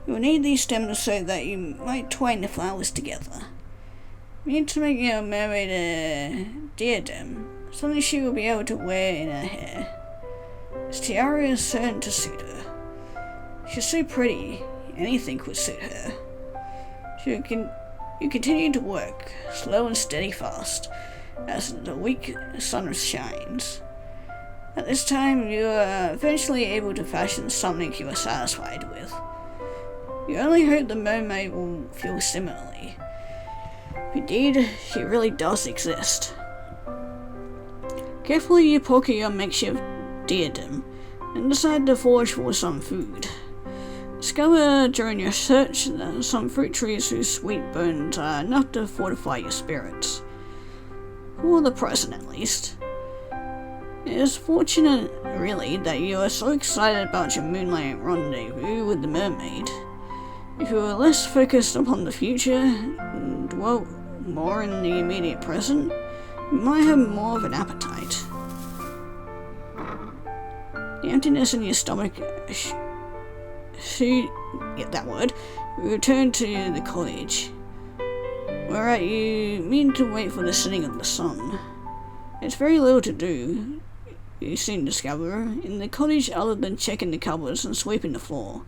You will need these stems so that you might twine the flowers together. You need to make your mermaid a diadem, something she will be able to wear in her hair. This tiara is certain to suit her. She's so pretty, anything could suit her. You continue to work, slow and steady fast, as the weak sun shines. At this time, you are eventually able to fashion something you are satisfied with. You only hope the mermaid will feel similarly. Indeed, she really does exist. Carefully you pocket your makeshift diadem and decide to forage for some food. Discover during your search that some fruit trees whose sweet bones are enough to fortify your spirits. For the present at least. It is fortunate, really, that you are so excited about your moonlight rendezvous with the mermaid. If you were less focused upon the future and dwelt more in the immediate present, you might have more of an appetite. The emptiness in your stomach you return to the cottage, whereat you mean to wait for the setting of the sun. It's very little to do, you soon discover, in the cottage other than checking the cupboards and sweeping the floor.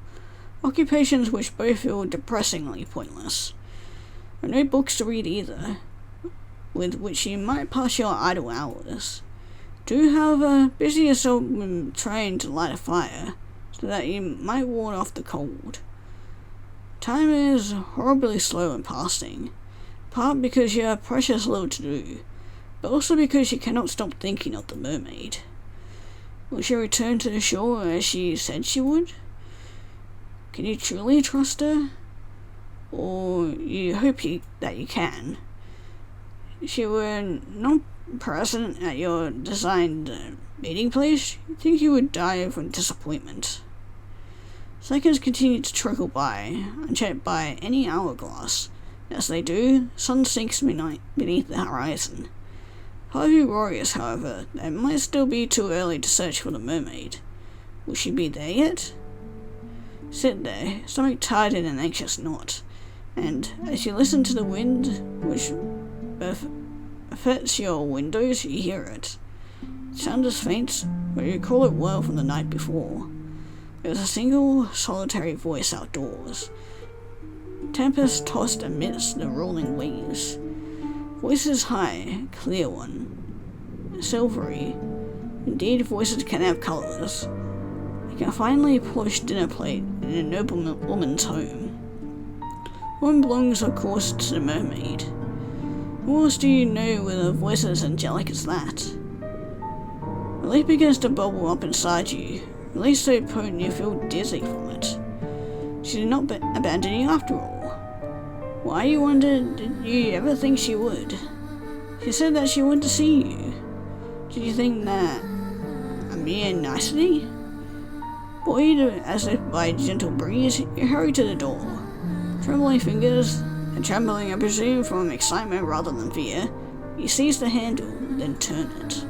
Occupations which both feel depressingly pointless. There are no books to read either, with which you might pass your idle hours. Do, however, busy yourself with trying to light a fire, so that you might ward off the cold. Time is horribly slow in passing, part because you have precious little to do, but also because you cannot stop thinking of the mermaid. Will she return to the shore as she said she would? Can you truly trust her? Or you hope that you can? If she were not present at your designed meeting place, you think you would die from disappointment. Seconds continue to trickle by, unchecked by any hourglass. As they do, sun sinks beneath the horizon. Part of you worries, however, that it might still be too early to search for the mermaid. Will she be there yet? Sit there, stomach tied in an anxious knot, and as you listen to the wind, which affects your windows, you hear it. It sounds as faint, but you recall it well from the night before. There was a single, solitary voice outdoors. Tempest tossed amidst the rolling waves. Voices high, clear one, silvery. Indeed, voices can have colours. They can finally polish dinner plate in a noble woman's home. One belongs, of course, to the mermaid. What else do you know with a voice as angelic as that? Relief begins to bubble up inside you, relief so potent you feel dizzy from it. She did not abandon you after all. Why, you wonder, did you ever think she would? She said that she wanted to see you. Did you think that a mere nicety? Buoyed as if by a gentle breeze, you hurry to the door. Trembling fingers, and trembling I presume from excitement rather than fear, you seize the handle, then turn it.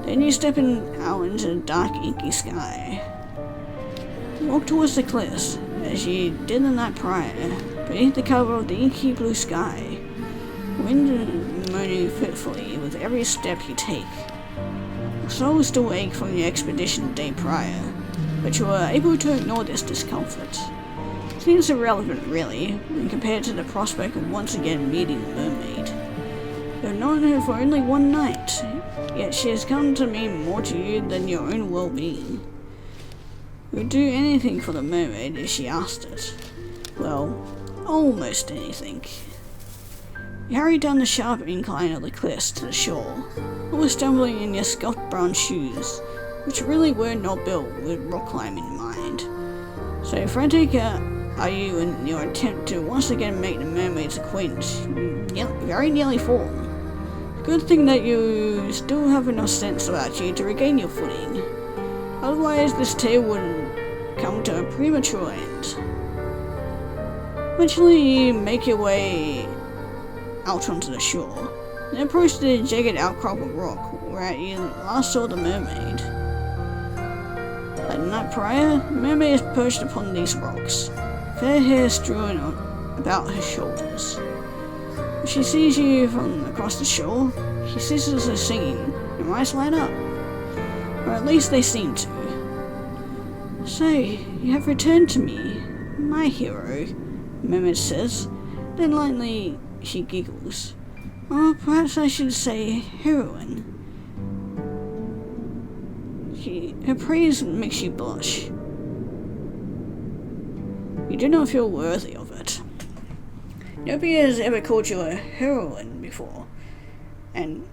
Then you step out into the dark, inky sky. You walk towards the cliffs, as you did the night prior, beneath the cover of the inky blue sky, wind moaning fitfully with every step you take. Your soul is still ache from the expedition the day prior. but you are able to ignore this discomfort. Seems irrelevant, really, when compared to the prospect of once again meeting the mermaid. You've known her for only one night, yet she has come to mean more to you than your own well-being. You would do anything for the mermaid if she asked it. Well, almost anything. You hurry down the sharp incline of the cliffs to the shore, almost stumbling in your scuffed brown shoes, which really were not built with rock climbing in mind. So frantic are you in your attempt to once again make the mermaid's acquaintance, you very nearly fall. Good thing that you still have enough sense about you to regain your footing. Otherwise this tale would come to a premature end. Eventually you make your way out onto the shore, and approach the jagged outcrop of rock where you last saw the mermaid. The night prior, the mermaid is perched upon these rocks, fair hair strewn about her shoulders. When she sees you from across the shore, she ceases her singing and her eyes light up. Or at least they seem to. So, you have returned to me, my hero, the mermaid says. Then lightly she giggles. Or perhaps I should say heroine. Her praise makes you blush. You do not feel worthy of it. Nobody has ever called you a heroine before. And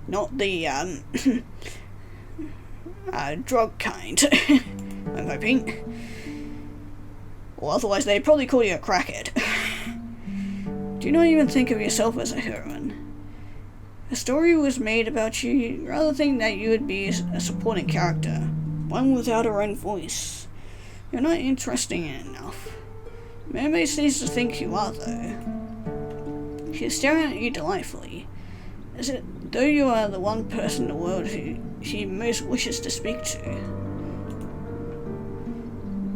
not the, drug kind, I'm hoping. Or otherwise they'd probably call you a crackhead. Do not even think of yourself as a heroine. A story was made about you, you'd rather think that you would be a supporting character, one without her own voice. You're not interesting enough. Mermaid seems to think you are, though. She's staring at you delightfully, as though you are the one person in the world who she most wishes to speak to.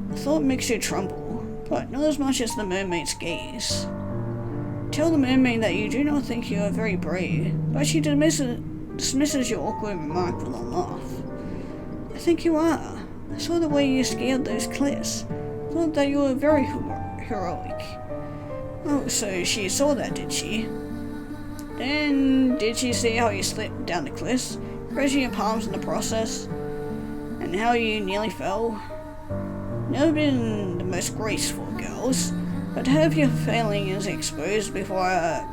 The thought makes you tremble, but not as much as the mermaid's gaze. Tell the mermaid that you do not think you are very brave, but she dismisses your awkward remark with a laugh. I think you are. I saw the way you scaled those cliffs. Thought that you were very heroic. Oh, so she saw that, did she? Then, did she see how you slipped down the cliffs, crushing your palms in the process? And how you nearly fell? Never been the most graceful of girls, but to have your failings exposed before a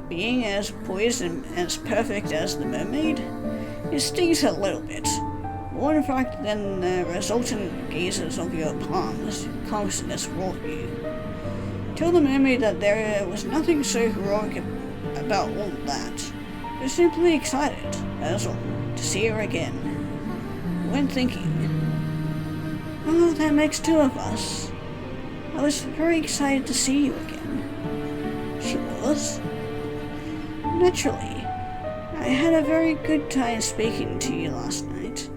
being as poised and as perfect as the mermaid, it stings a little bit. More in fact than the resultant gazes of your palms consciousness wrought you. Tell the mermaid that there was nothing so heroic about all that. You're simply excited, that's all, to see her again. You went thinking, oh, that makes two of us. I was very excited to see you again. She was. Naturally. I had a very good time speaking to you last night.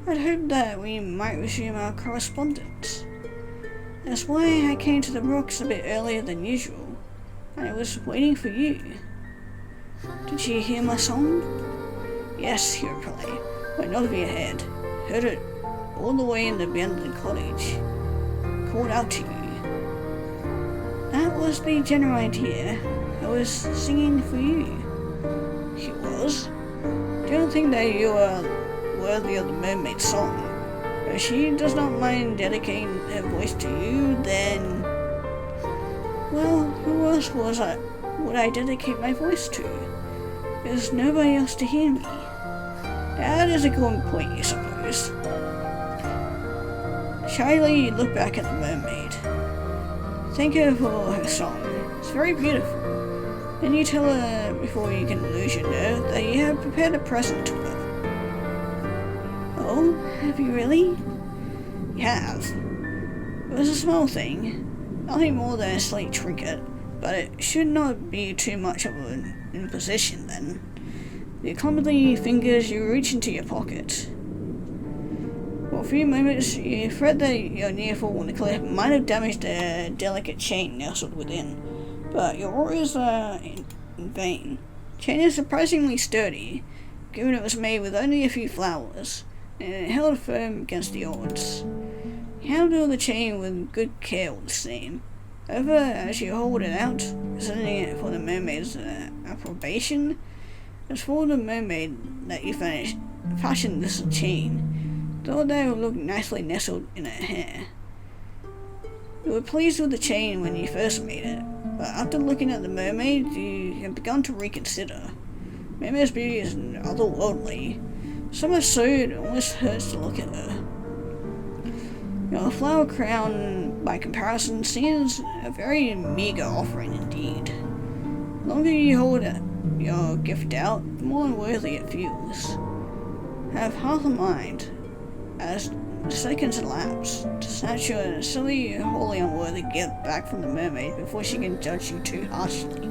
I'd hoped that we might resume our correspondence. That's why I came to the rocks a bit earlier than usual. I was waiting for you. Did you hear my song? Yes, he replied, but not of your head. Heard it all the way in the abandoned cottage. Called out to you. That was the general idea. I was singing for you. He was. Don't think that you are worthy of the mermaid's song. If she does not mind dedicating her voice to you, then... well, who else would I dedicate my voice to? There's nobody else to hear me. That is a good point, you suppose. Shyly, you look back at the mermaid. Thank her for her song. It's very beautiful. Then you tell her, before you can lose your nerve, that you have prepared a present to her. Oh, have you really? You have. It was a small thing, nothing more than a slight trinket, but it should not be too much of an imposition then. With your clumsy fingers, you reach into your pocket. For a few moments, you fret that your near fall on the cliff might have damaged a delicate chain nestled within, but your worries are in vain. The chain is surprisingly sturdy, given it was made with only a few flowers. and it held firm against the odds. You handle the chain with good care all the same. However, as you hold it out, presenting it for the mermaid's approbation, it's for the mermaid that you fashioned this chain, thought that it would look nicely nestled in her hair. You were pleased with the chain when you first made it, but after looking at the mermaid, you have begun to reconsider. Mermaid's beauty is otherworldly, so much so it almost hurts to look at her. Your flower crown, by comparison, seems a very meagre offering indeed. The longer you hold your gift out, the more unworthy it feels. Have half a mind, as seconds elapse, to snatch your silly, wholly unworthy gift back from the mermaid before she can judge you too harshly.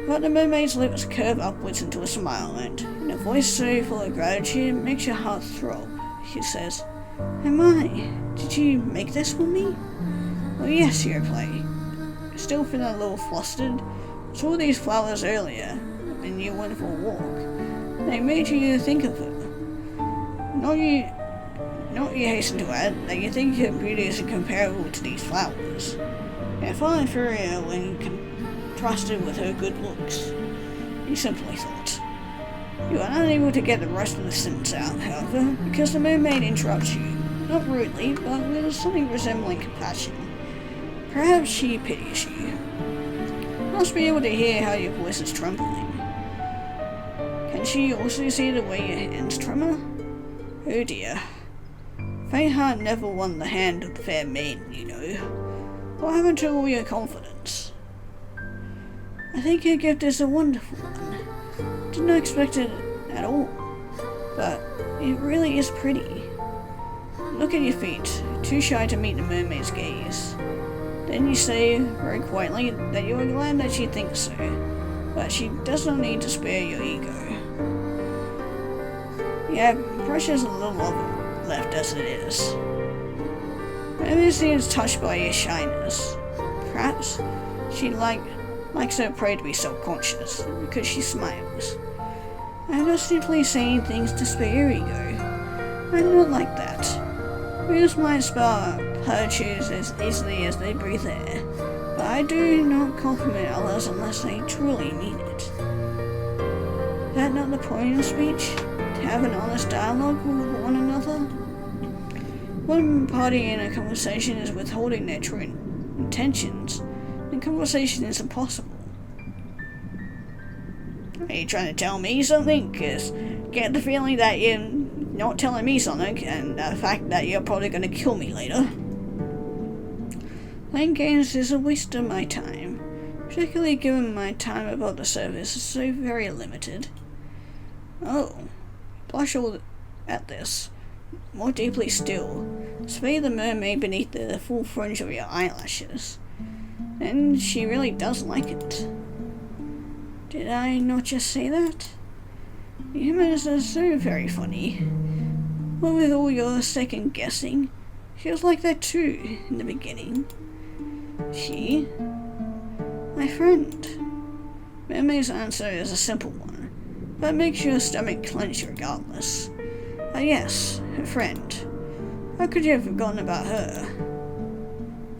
But the mermaid's lips curve upwards into a smile, and in a voice so full of gratitude it makes your heart throb, she says, "Oh my, did you make this for me?" "Oh yes," you reply, still feeling a little flustered. "Saw these flowers earlier when you went for a walk. They made you think of her. Not you hasten to add that you think her beauty is incomparable to these flowers. They are far inferior when contrasted with her good looks," you simply thought. You are unable to get the rest of the sentence out, however, because the mermaid interrupts you, not rudely, but with something resembling compassion. Perhaps she pities you. Must be able to hear how your voice is trembling. Can she also see the way your hands tremor? Oh dear. Faint heart never won the hand of the fair maiden, you know. What happened to all your confidence? "I think your gift is a wonderful one. Did not expect it at all, but it really is pretty." Look at your feet, too shy to meet the mermaid's gaze. Then you say, very quietly, that you are glad that she thinks so, but she does not need to spare your ego. You have precious little of it left as it is. Mermaid seems touched by your shyness. Perhaps she likes her prey to be self-conscious, because she smiles. "I'm not simply saying things to spare your ego. I'm not like that. Readers might spell platitudes as easily as they breathe air, but I do not compliment others unless they truly mean it. Is that not the point of speech? To have an honest dialogue with one another? One party in a conversation is withholding their true intentions, and conversation is impossible." "Are you trying to tell me something? Because get the feeling that you're not telling me something, and the fact that you're probably going to kill me later." "Playing games is a waste of my time, particularly given my time above the surface is so very limited." "Oh." Blush all at this, more deeply still, survey the mermaid beneath the full fringe of your eyelashes. And she really does like it. Did I not just say that? Humans are so very funny. What with all your second guessing, she was like that too in the beginning. She? My friend. Mermaid's answer is a simple one, but makes your stomach clench regardless. Yes, her friend. How could you have forgotten about her?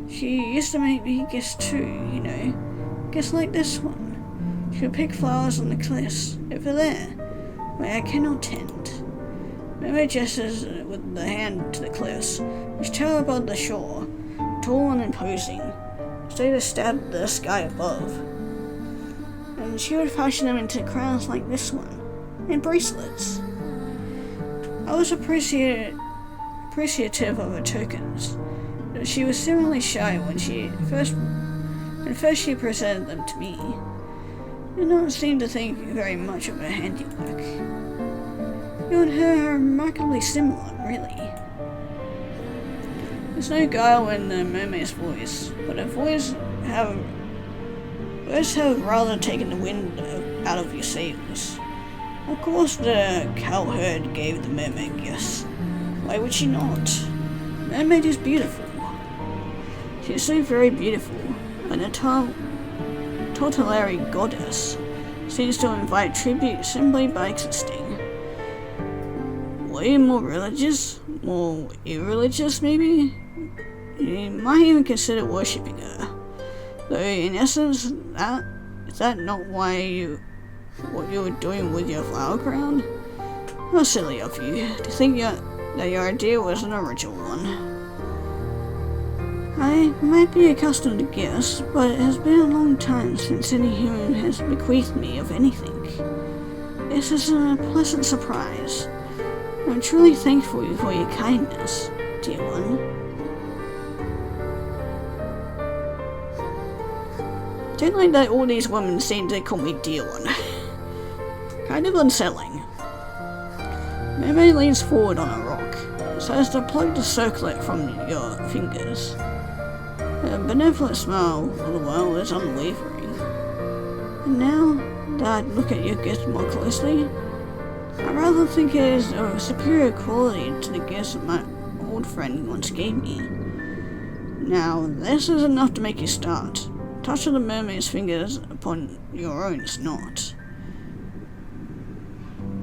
She used to make me guess too, you know. Guess like this one. She would pick flowers on the cliffs, over there, where I cannot tend. Mermaid gestures with the hand to the cliffs, which tower above the shore, tall and imposing, straight to stab the sky above. And she would fashion them into crowns like this one, and bracelets. I was appreciative of her tokens, but she was similarly shy when first she presented them to me. Did not seem to think very much of her handiwork. You and her are remarkably similar, really. There's no guile in the mermaid's voice, but her words have rather taken the wind out of your sails. Of course the cowherd gave the mermaid gifts. Why would she not? The mermaid is beautiful. She is so very beautiful, and a tutelary goddess seems to invite tribute simply by existing. way more religious, more irreligious maybe. You might even consider worshipping her. Though in essence, is that not what you were doing with your flower crown? How silly of you to think that your idea was an original one. I might be accustomed to gifts, but it has been a long time since any human has bequeathed me of anything. This is a pleasant surprise. I'm truly thankful for your kindness, dear one. I don't like that all these women seem to call me dear one. Kind of unsettling. Mermaid leans forward on a rock, so as to plug the circlet from your fingers. Her benevolent smile for the world is unwavering. And now that I look at your gift more closely, I rather think it is of superior quality to the gifts that my old friend once gave me. Now, this is enough to make you start. Touch of the mermaid's fingers upon your own is not.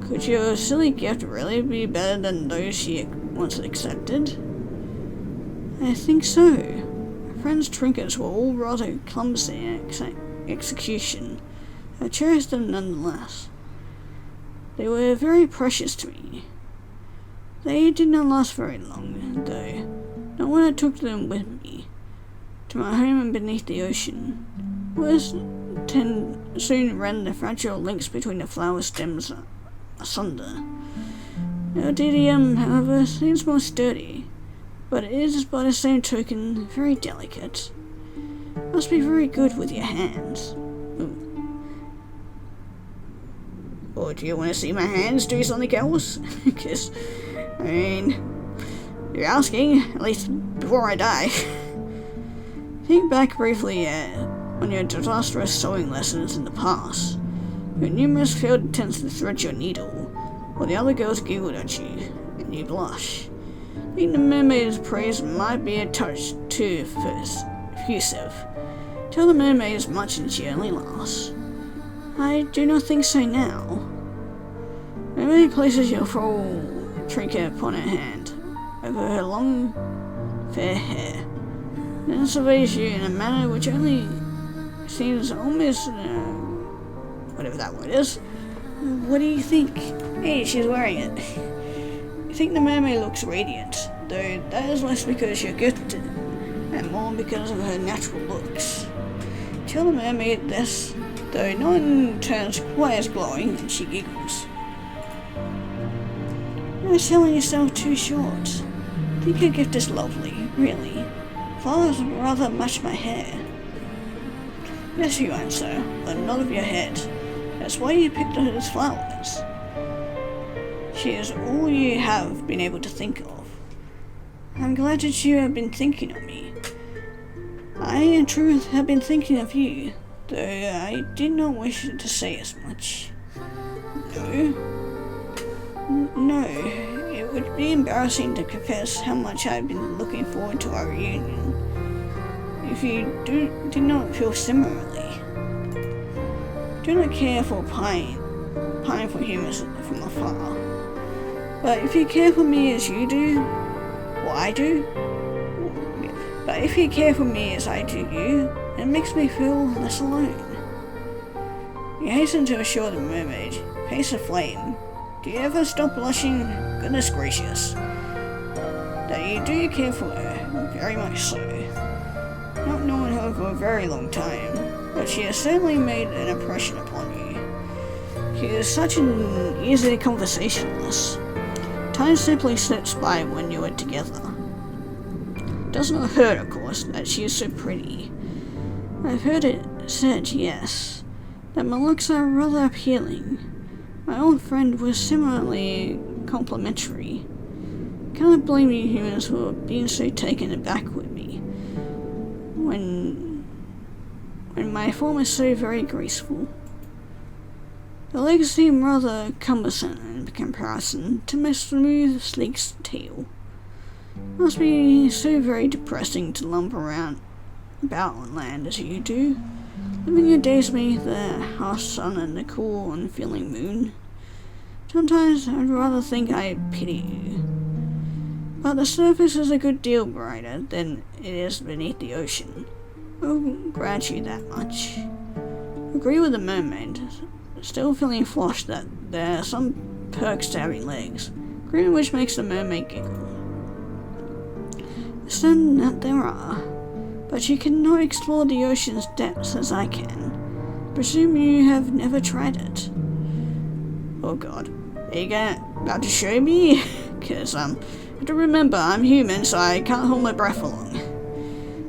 Could your silly gift really be better than those she once accepted? I think so. My friend's trinkets were all rather clumsy in execution. I cherished them nonetheless. They were very precious to me. They did not last very long, though, not when I took them with me to my home beneath the ocean. Words soon rend the fragile links between the flower stems asunder. Erdidium, however, seems more sturdy, but it is by the same token very delicate. Must be very good with your hands. Or do you want to see my hands do something else? Because, I mean, you're asking, at least before I die. Think back briefly on your disastrous sewing lessons in the past. Your numerous failed attempts to thread your needle, while the other girls giggled at you, and you blush. I think the mermaid's praise might be a touch too effusive. Tell the mermaid as much as she only laughs. I do not think so now. Mermaid places your full trinket upon her hand, over her long, fair hair, then surveys you in a manner which only seems almost, whatever that word is. What do you think? Hey, she's wearing it. You think the mermaid looks radiant, though that is less because you're gifted, and more because of her natural looks. Tell the mermaid this, though no one turns quite as glowing, and she giggles. You're selling yourself too short. I think your gift is lovely, really. Flowers rather match my hair. Yes, you answer, but not of your head. That's why you picked her as flowers. She is all you have been able to think of. I'm glad that you have been thinking of me. I, in truth, have been thinking of you, though I did not wish to say as much. No, it would be embarrassing to confess how much I've been looking forward to our reunion. If you did not feel similarly. Do not care for pine for humans from afar. But if you care for me as you do, or I do, but if you care for me as I do you, it makes me feel less alone. You hasten to assure the mermaid, face aflame. Do you ever stop blushing? Goodness gracious. That you do care for her, very much so. Not knowing her for a very long time, but she has certainly made an impression upon you. She is such an easy conversationalist. Time simply slips by when you are together. It does not hurt, of course, that she is so pretty. I've heard it said, yes, that my looks are rather appealing. My old friend was similarly complimentary. Cannot blame you humans for being so taken aback with me. When my form is so very graceful. The legs seem rather cumbersome in comparison to my smooth, sleek tail. Must be so very depressing to lumber about on land as you do, living your days beneath the harsh sun and the cool, unfeeling moon. Sometimes I'd rather think I pity you. But the surface is a good deal brighter than it is beneath the ocean. I'll grant you that much. Agree with the mermaid, still feeling flushed that there are some perks to having legs, grin which makes the mermaid giggle. Certain that there are, but you cannot explore the ocean's depths as I can. Presume you have never tried it. Oh god, are you about to show me? Cause you have to remember I'm human, so I can't hold my breath for long.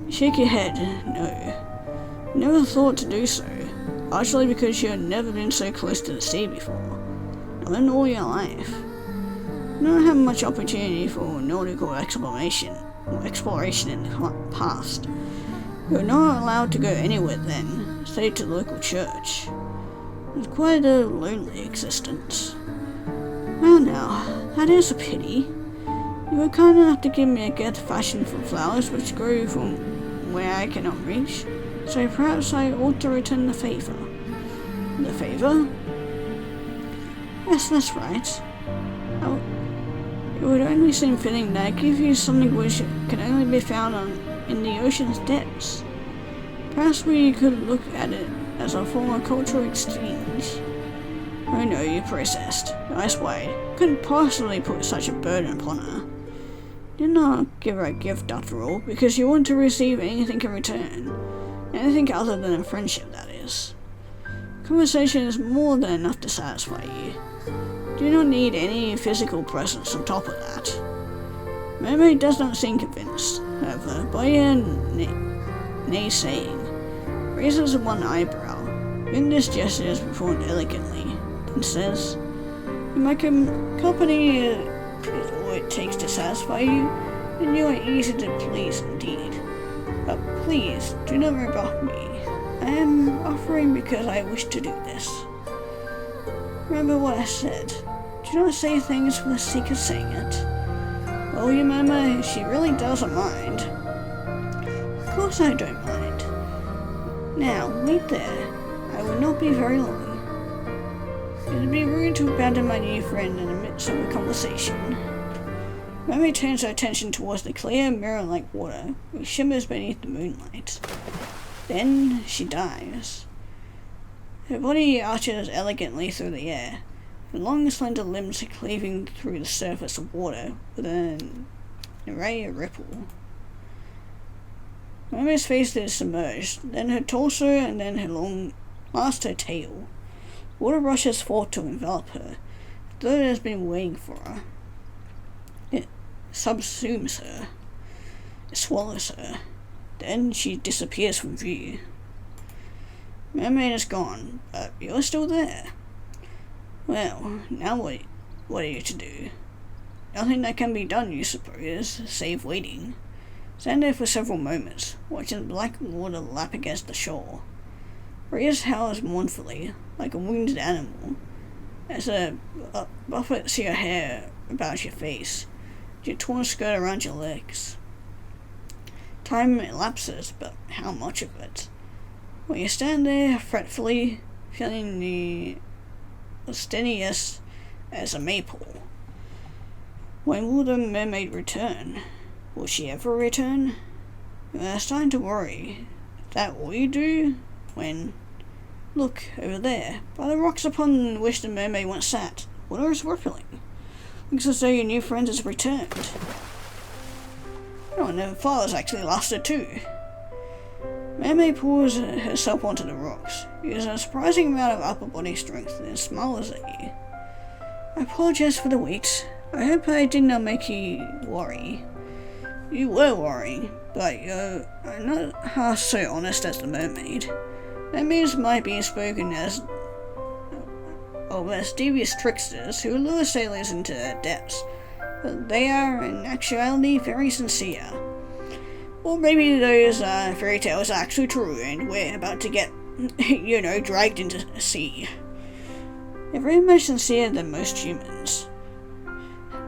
You shake your head. No. Never thought to do so. Partially because you had never been so close to the sea before. Not in all your life. You don't have much opportunity for nautical exploration in the past. You're not allowed to go anywhere then, save to the local church. It's quite a lonely existence. Well now, that is a pity. You were kind enough to give me a gift fashioned from flowers which grow from where I cannot reach, so perhaps I ought to return the favour. The favour? Yes, that's right. It would only seem fitting that I give you something which can only be found in the ocean's depths. Perhaps we could look at it as a form of cultural exchange. Oh no, you processed. Nice way. Couldn't possibly put such a burden upon her. Did not give her a gift after all, because you want to receive anything in return. Anything other than a friendship, that is. Conversation is more than enough to satisfy you. Do not need any physical presence on top of that. Mermaid does not seem convinced, however, by your naysaying. Raises one eyebrow. In this gesture is performed elegantly, and says, "In my company is all it takes to satisfy you, and you are easy to please indeed. But please, do not rebuff me. I am offering because I wish to do this. Remember what I said. Do not say things for the sake of saying it. Oh, you murmur, she really doesn't mind. Of course I don't mind. Now, wait there. I will not be very long. It would be rude to abandon my new friend in the midst of a conversation." Mermaid turns her attention towards the clear, mirror-like water, which shimmers beneath the moonlight. Then she dives. Her body arches elegantly through the air, her long, slender limbs cleaving through the surface of water with an array of ripple. Mermaid's face is submerged, then her torso, and then last her tail. Water rushes forth to envelop her, as though it has been waiting for her. It subsumes her. It swallows her. Then she disappears from view. Mermaid is gone, but you're still there. Well, now what are you to do? Nothing that can be done, you suppose, save waiting. Stand there for several moments, watching the black water lap against the shore. Ariel howls mournfully, like a wounded animal, as it buffets your hair about your face, your torn skirt around your legs. Time elapses, but how much of it? While you stand there fretfully, feeling as steady as a maple. When will the mermaid return? Will she ever return? It's time to worry. Is that all you do? When? Look, over there, by the rocks upon which the mermaid once sat. Water is rippling. Looks as though your new friend has returned. Oh, and her father's actually lost her too. Mermaid pours herself onto the rocks, uses a surprising amount of upper body strength, and smiles at you. I apologize for the wait. I hope I did not make you worry. You were worrying, but you're not half so honest as the mermaid. Mermaids might be spoken as devious tricksters who lure sailors into their depths, but they are in actuality very sincere. Or maybe those fairy tales are actually true and we're about to get, dragged into the sea. They're very much sincere than most humans.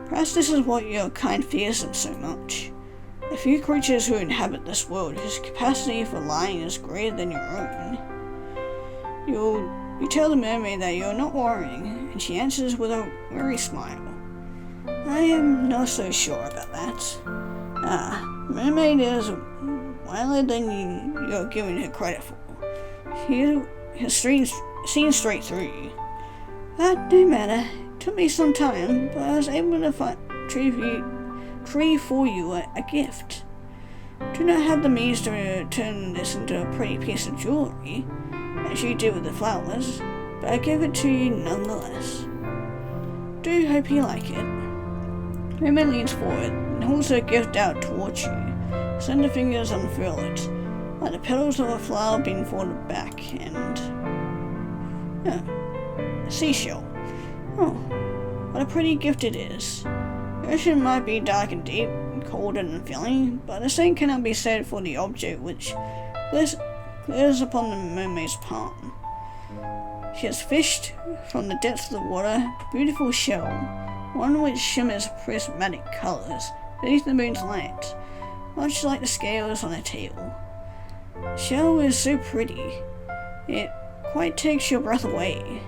Perhaps this is what your kind fears them so much. The few creatures who inhabit this world whose capacity for lying is greater than your own. You'll You tell the mermaid that you're not worrying, and she answers with a weary smile. I am not so sure about that. The mermaid is wilder than you're giving her credit for. She has seen straight through you. But no matter, it took me some time, but I was able to tree for you a gift. Do not have the means to turn this into a pretty piece of jewelry, as you did with the flowers, but I give it to you nonetheless. Do hope you like it. Mermaid leans forward and holds her gift out towards you. Slender fingers unfurl it, like the petals of a flower being folded back, and a seashell. Oh, what a pretty gift it is. The ocean might be dark and deep, cold and unfeeling, but the same cannot be said for the object which glitters upon the mermaid's palm. She has fished from the depths of the water a beautiful shell, one which shimmers prismatic colours beneath the moon's light, much like the scales on a tail. The shell is so pretty, it quite takes your breath away.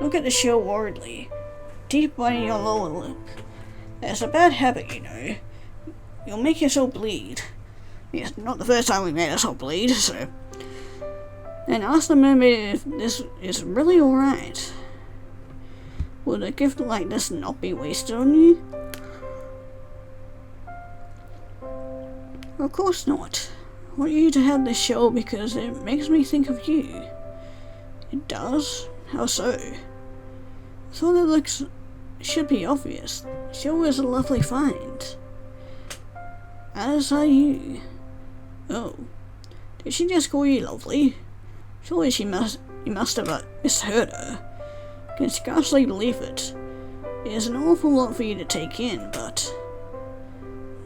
Look at the shell worriedly, deep by your lower lip. It's a bad habit, you know. You'll make yourself bleed. It's not the first time we made ourselves bleed, so... And ask the mermaid if this is really alright. Would a gift like this not be wasted on you? Of course not. I want you to have this shell because it makes me think of you. It does? How so? I thought it should be obvious. The shell is a lovely find. As are you. Oh, did she just call you lovely? Surely you must have misheard her. I can scarcely believe it. It is an awful lot for you to take in, but...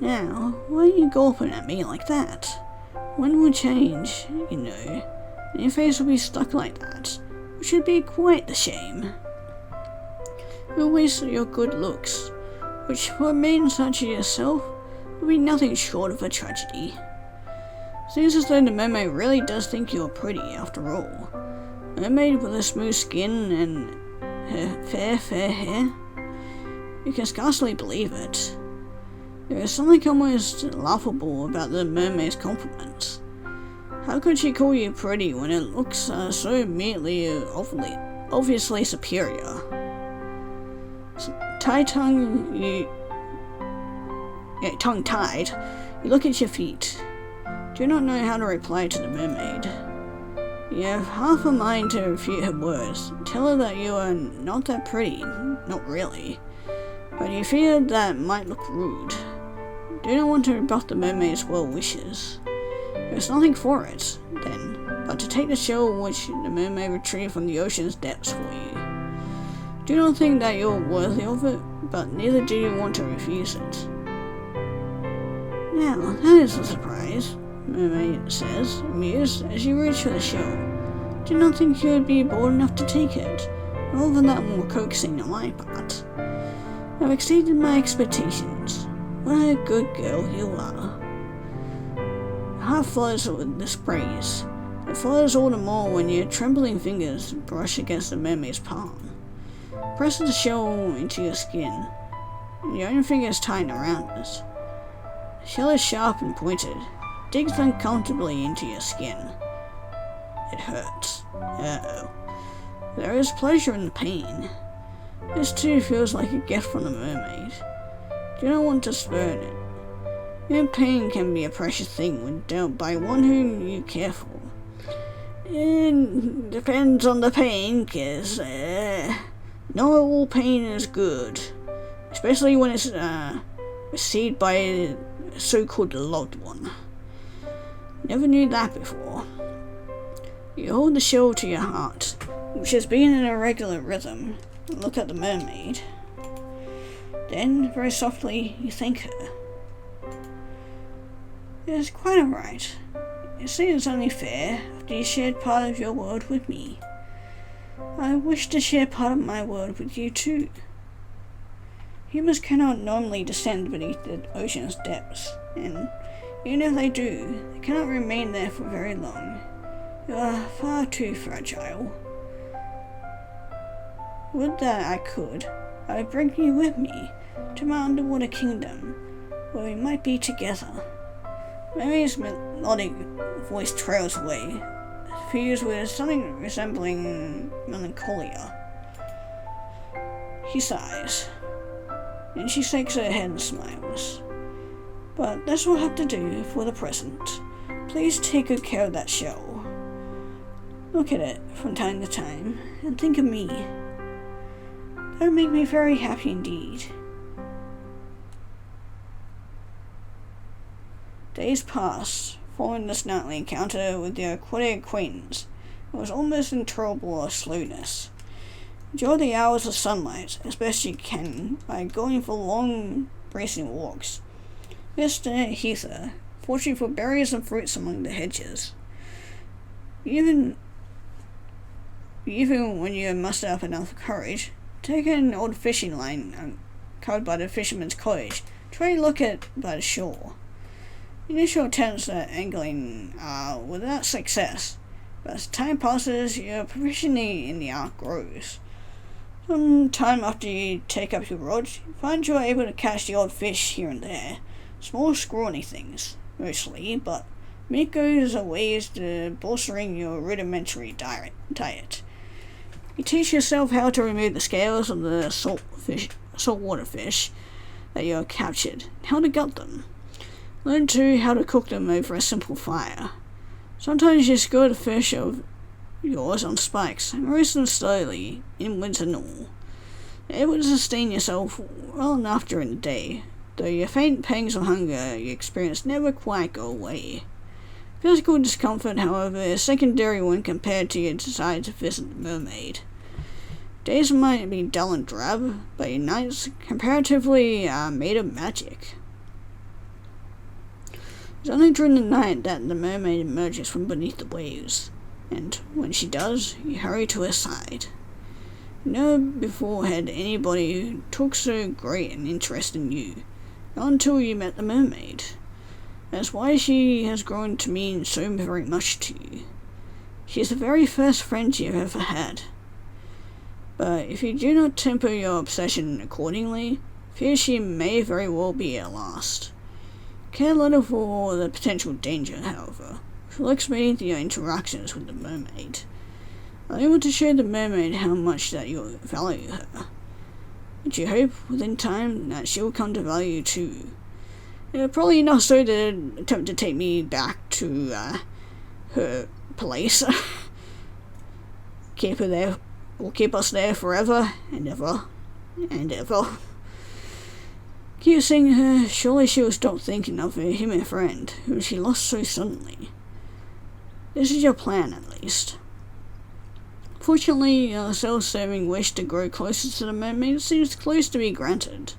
Now, why are you gulping at me like that? One will change, you know, and your face will be stuck like that, which would be quite the shame. You'll waste your good looks, which for a maiden such as yourself would be nothing short of a tragedy. Seems as though the mermaid really does think you're pretty after all. A mermaid with a smooth skin and her fair hair. You can scarcely believe it. There is something almost laughable about the mermaid's compliments. How could she call you pretty when it looks so immediately obviously superior? Tongue-tied, you look at your feet. Do not know how to reply to the mermaid. You have half a mind to refute her words, tell her that you are not that pretty, not really, but you fear that might look rude. Do not want to rebuff the mermaid's well wishes. There is nothing for it, then, but to take the shell which the mermaid retrieved from the ocean's depths for you. Do not think that you are worthy of it, but neither do you want to refuse it. Now, that is a surprise, mermaid says, amused, as you reach for the shell. Did not think you would be bold enough to take it, other than that more coaxing on my part. I've exceeded my expectations. What a good girl you are. Your heart flutters with this praise. It flutters all the more when your trembling fingers brush against the mermaid's palm. Press the shell into your skin, and your own fingers tighten around it. The shell is sharp and pointed, digs uncomfortably into your skin. It hurts. Uh-oh. There is pleasure in the pain. This too feels like a gift from the mermaid. Do not want to spurn it. Your pain can be a precious thing when dealt by one whom you care for. It depends on the pain, 'cause not all pain is good. Especially when it's received by a so-called loved one. Never knew that before. You hold the shell to your heart, which has been in a regular rhythm, and look at the mermaid. Then, very softly, you thank her. It is quite alright. It seems only fair, after you shared part of your world with me. I wish to share part of my world with you too. Humans cannot normally descend beneath the ocean's depths, and even if they do, they cannot remain there for very long. You are far too fragile. Would that I could. I'd bring you with me to my underwater kingdom, where we might be together. Mary's melodic voice trails away, fused with something resembling melancholia. He sighs, and she shakes her head and smiles. But that's what I have to do for the present. Please take good care of that shell. Look at it from time to time, and think of me. That would make me very happy indeed. Days passed, following this nightly encounter with their aquatic acquaintance. It was almost intolerable of slowness. Enjoy the hours of sunlight as best you can by going for long, bracing walks. Mr. Heather, foraging for berries and fruits among the hedges. Even when you muster up enough courage, take an old fishing line covered by the fisherman's cottage. Try to look at by the shore. Initial attempts at angling are without success, but as time passes, your proficiency in the art grows. Some time after you take up your rod, you find you are able to catch the odd fish here and there. Small scrawny things, mostly, but meat goes a ways to bolstering your rudimentary diet. You teach yourself how to remove the scales of the saltwater fish that you have captured, and how to gut them. Learn too how to cook them over a simple fire. Sometimes you skewer the fish of yours on spikes and roast them slowly, inwards and all. You're able to sustain yourself well enough during the day, though your faint pangs of hunger you experience never quite go away. Physical discomfort, however, is secondary when compared to your desire to visit the mermaid. Days might be dull and drab, but your nights comparatively are made of magic. It's only during the night that the mermaid emerges from beneath the waves, and when she does, you hurry to her side. Never before had anybody who took so great an interest in you, not until you met the mermaid. That's why she has grown to mean so very much to you. She is the very first friend you've ever had. But if you do not temper your obsession accordingly, fear she may very well be at last. Care little for the potential danger, however, which lurks beneath your interactions with the mermaid. Are able to show the mermaid how much that you value her, and you hope within time that she will come to value you too. Probably not so to attempt to take me back to her place. Keep her there, or keep us there forever and ever and ever. Keep seeing her, surely she will stop thinking of her human friend, whom she lost so suddenly. This is your plan, at least. Fortunately, your self-serving wish to grow closer to the mermaid seems close to be granted.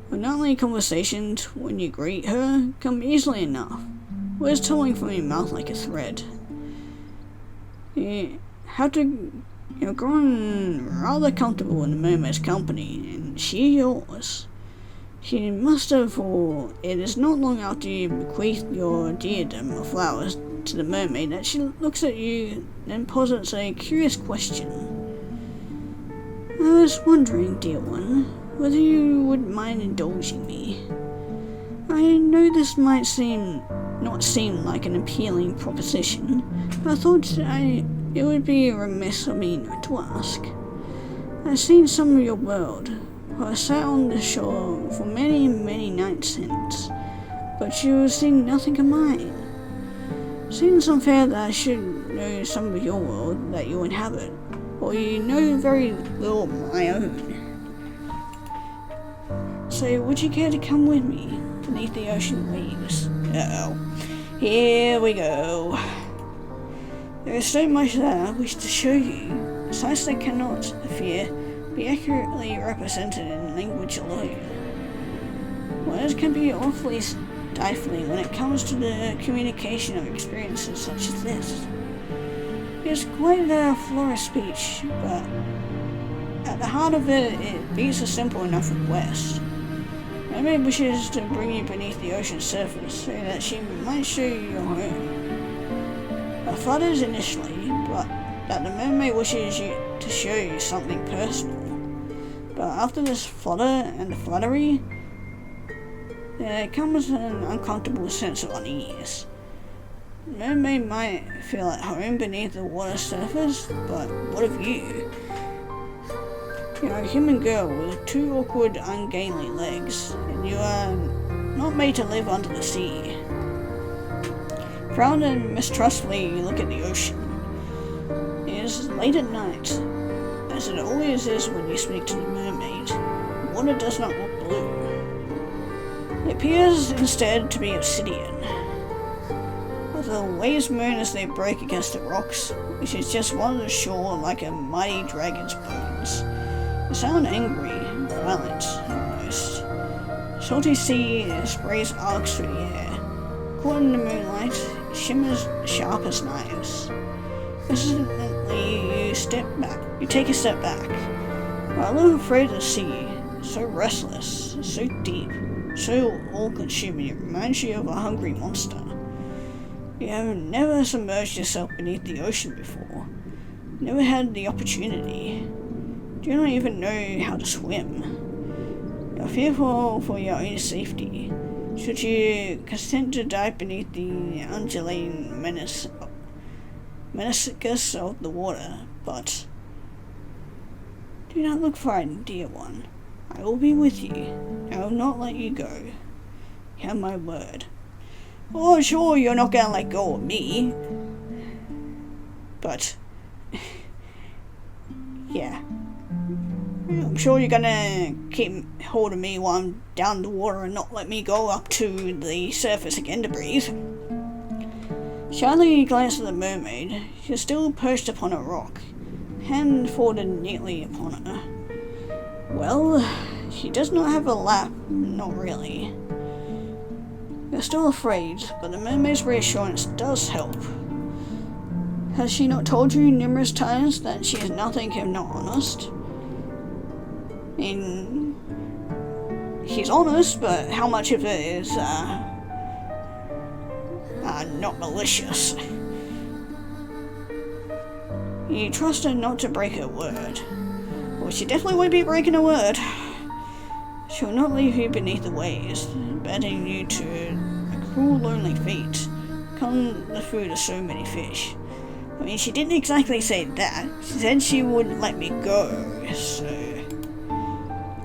Her nightly conversations, when you greet her, come easily enough, words tumbling from your mouth like a thread. You've grown rather comfortable in the mermaid's company, and she yours. She must have, for it is not long after you bequeath your diadem of flowers to the mermaid that she looks at you and posits a curious question. I was wondering, dear one, whether you would mind indulging me. I know this might not seem like an appealing proposition, but I thought it would be remiss of me to ask. I've seen some of your world, for I sat on the shore for many, many nights since, but you have seen nothing of mine. Seems unfair that I should know some of your world that you inhabit, for you know very little of my own. So would you care to come with me beneath the ocean waves? Here we go. There is so much that I wish to show you, sights that cannot, I fear, be accurately represented in language alone. Words can be awfully stifling when it comes to the communication of experiences such as this. It's quite a florid speech, but at the heart of it, it beats a simple enough request. Mermaid wishes to bring you beneath the ocean's surface so that she might show you your home. I flutters initially, but that the mermaid wishes you to show you something personal. But after this flutter and flattery, there comes an uncomfortable sense of unease. The mermaid might feel at home beneath the water surface, but what of you? You're a human girl with two awkward, ungainly legs, and you are not made to live under the sea. Proud and mistrustfully, you look at the ocean. It is late at night, as it always is when you speak to the mermaid. The water does not look blue. It appears instead to be obsidian. The waves moan as they break against the rocks, which is just one on the shore like a mighty dragon's bones. They sound angry, violent, almost. Salty sea sprays arcs through the air. Caught in the moonlight, it shimmers sharp as knives. Instantly, you take a step back. You're a little afraid of the sea, so restless, so deep, so all-consuming, it reminds you of a hungry monster. You have never submerged yourself beneath the ocean before. Never had the opportunity. Do not even know how to swim. You're fearful for your own safety. Should you consent to dive beneath the undulating menaces of the water, but do not look frightened, dear one. I will be with you. I will not let you go. You have my word. Oh, sure, you're not gonna let go of me. But yeah. I'm sure you're gonna keep hold of me while I'm down the water and not let me go up to the surface again to breathe. Shyly glanced at the mermaid. She is still perched upon a rock, hand folded neatly upon her. Well, she does not have a lap, not really. You're still afraid, but the mermaid's reassurance does help. Has she not told you numerous times that she is nothing if not honest? I mean, she's honest, but how much of it is, not malicious? You trust her not to break her word. Well, she definitely won't be breaking her word. She will not leave you beneath the waves, abandoning you to a cruel, lonely fate, become the food of so many fish. I mean, she didn't exactly say that. She said she wouldn't let me go, so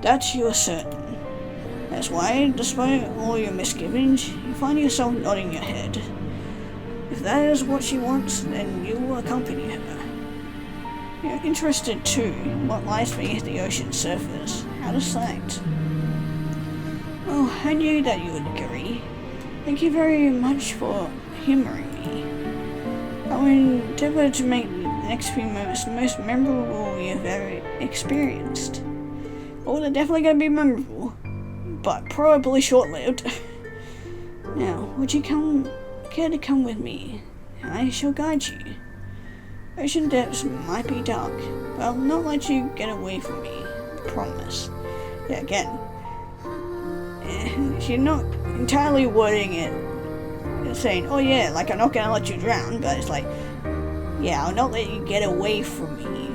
that you are certain. That's why, despite all your misgivings, you find yourself nodding your head. If that is what she wants, then you will accompany her. You're interested too in what lies beneath the ocean's surface, out of sight. Oh, I knew that you would agree. Thank you very much for humouring me. I will endeavour to make the next few moments the most memorable you've ever experienced. Oh, they're definitely going to be memorable, but probably short-lived. Now, would you care to come with me? I shall guide you. Ocean depths might be dark, but I'll not let you get away from me. Promise. Yeah, again. She's not entirely wording it, saying, oh yeah, like I'm not gonna let you drown, but it's like, yeah, I'll not let you get away from me.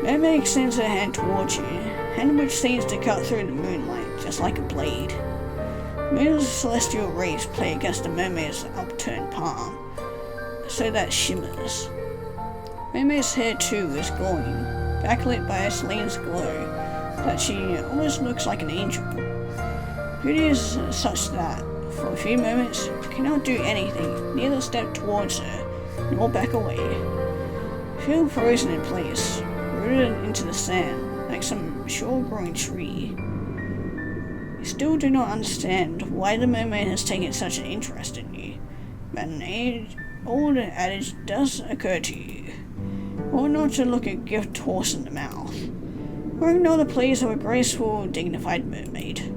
Mermaid extends her hand towards you, hand which seems to cut through the moonlight, just like a blade. Moon's celestial rays play against the mermaid's upturned palm, so that shimmers. Mermaid's hair too is glowing, backlit by a Celine's glow, that she almost looks like an angel. Beauty is such that, for a few moments, you cannot do anything, neither step towards her, nor back away. You feel frozen in place, rooted into the sand, like some shore-growing tree. You still do not understand why the mermaid has taken such an interest in you, but an old adage does occur to you. Or not to look a gift horse in the mouth, or ignore the pleas of a graceful, dignified mermaid.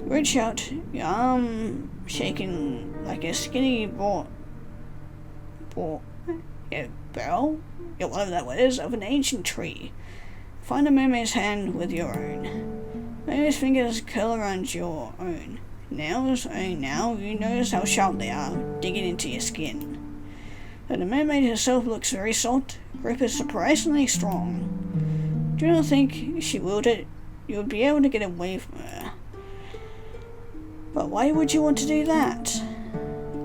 Reach out, your arm shaking like a skinny barrel, whatever that word is, of an ancient tree. Find the mermaid's hand with your own. Mermaid's fingers curl around your own. Nails, oh now, you notice how sharp they are, digging into your skin. Though the mermaid herself looks very soft, her grip is surprisingly strong. Do not think if she willed it, you would be able to get away from her. But why would you want to do that?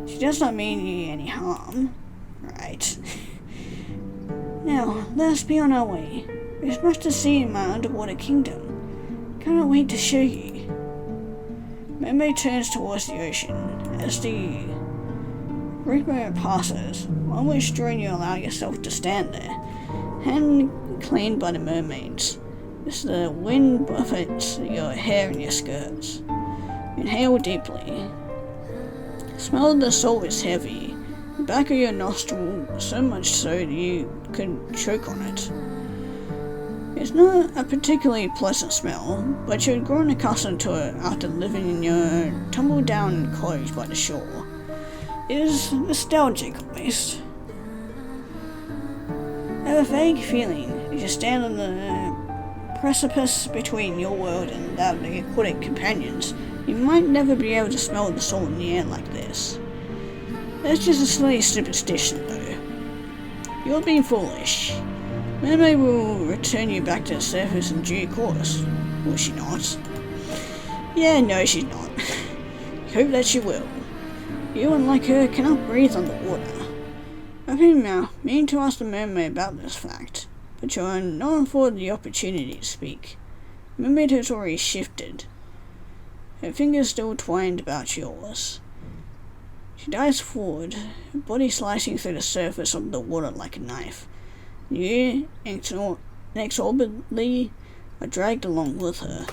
She does not mean you any harm. Right. Now, let us be on our way. There's much to see in my underwater kingdom. Cannot wait to show you. Mermaid turns towards the ocean as the Reaper passes, on which during you allow yourself to stand there, hand cleaned by the mermaids, as the wind buffets your hair and your skirts. Inhale deeply. The smell of the salt is heavy, the back of your nostril so much so that you could choke on it. It's not a particularly pleasant smell, but you've grown accustomed to it after living in your tumble-down cottage by the shore. It is nostalgic almost. I have a vague feeling as you stand on the precipice between your world and that of the aquatic companions, you might never be able to smell the salt in the air like this. That's just a silly superstition though. You're being foolish. Mermaid will return you back to the surface in due course. Will she not? Yeah, no she's not. Hope that she will. You, unlike her, cannot breathe underwater. I've been meaning to ask the mermaid about this fact, but you are not afforded the opportunity to speak. The mermaid has already shifted, her fingers still twined about yours. She dives forward, her body slicing through the surface of the water like a knife. You, inexorably, are dragged along with her.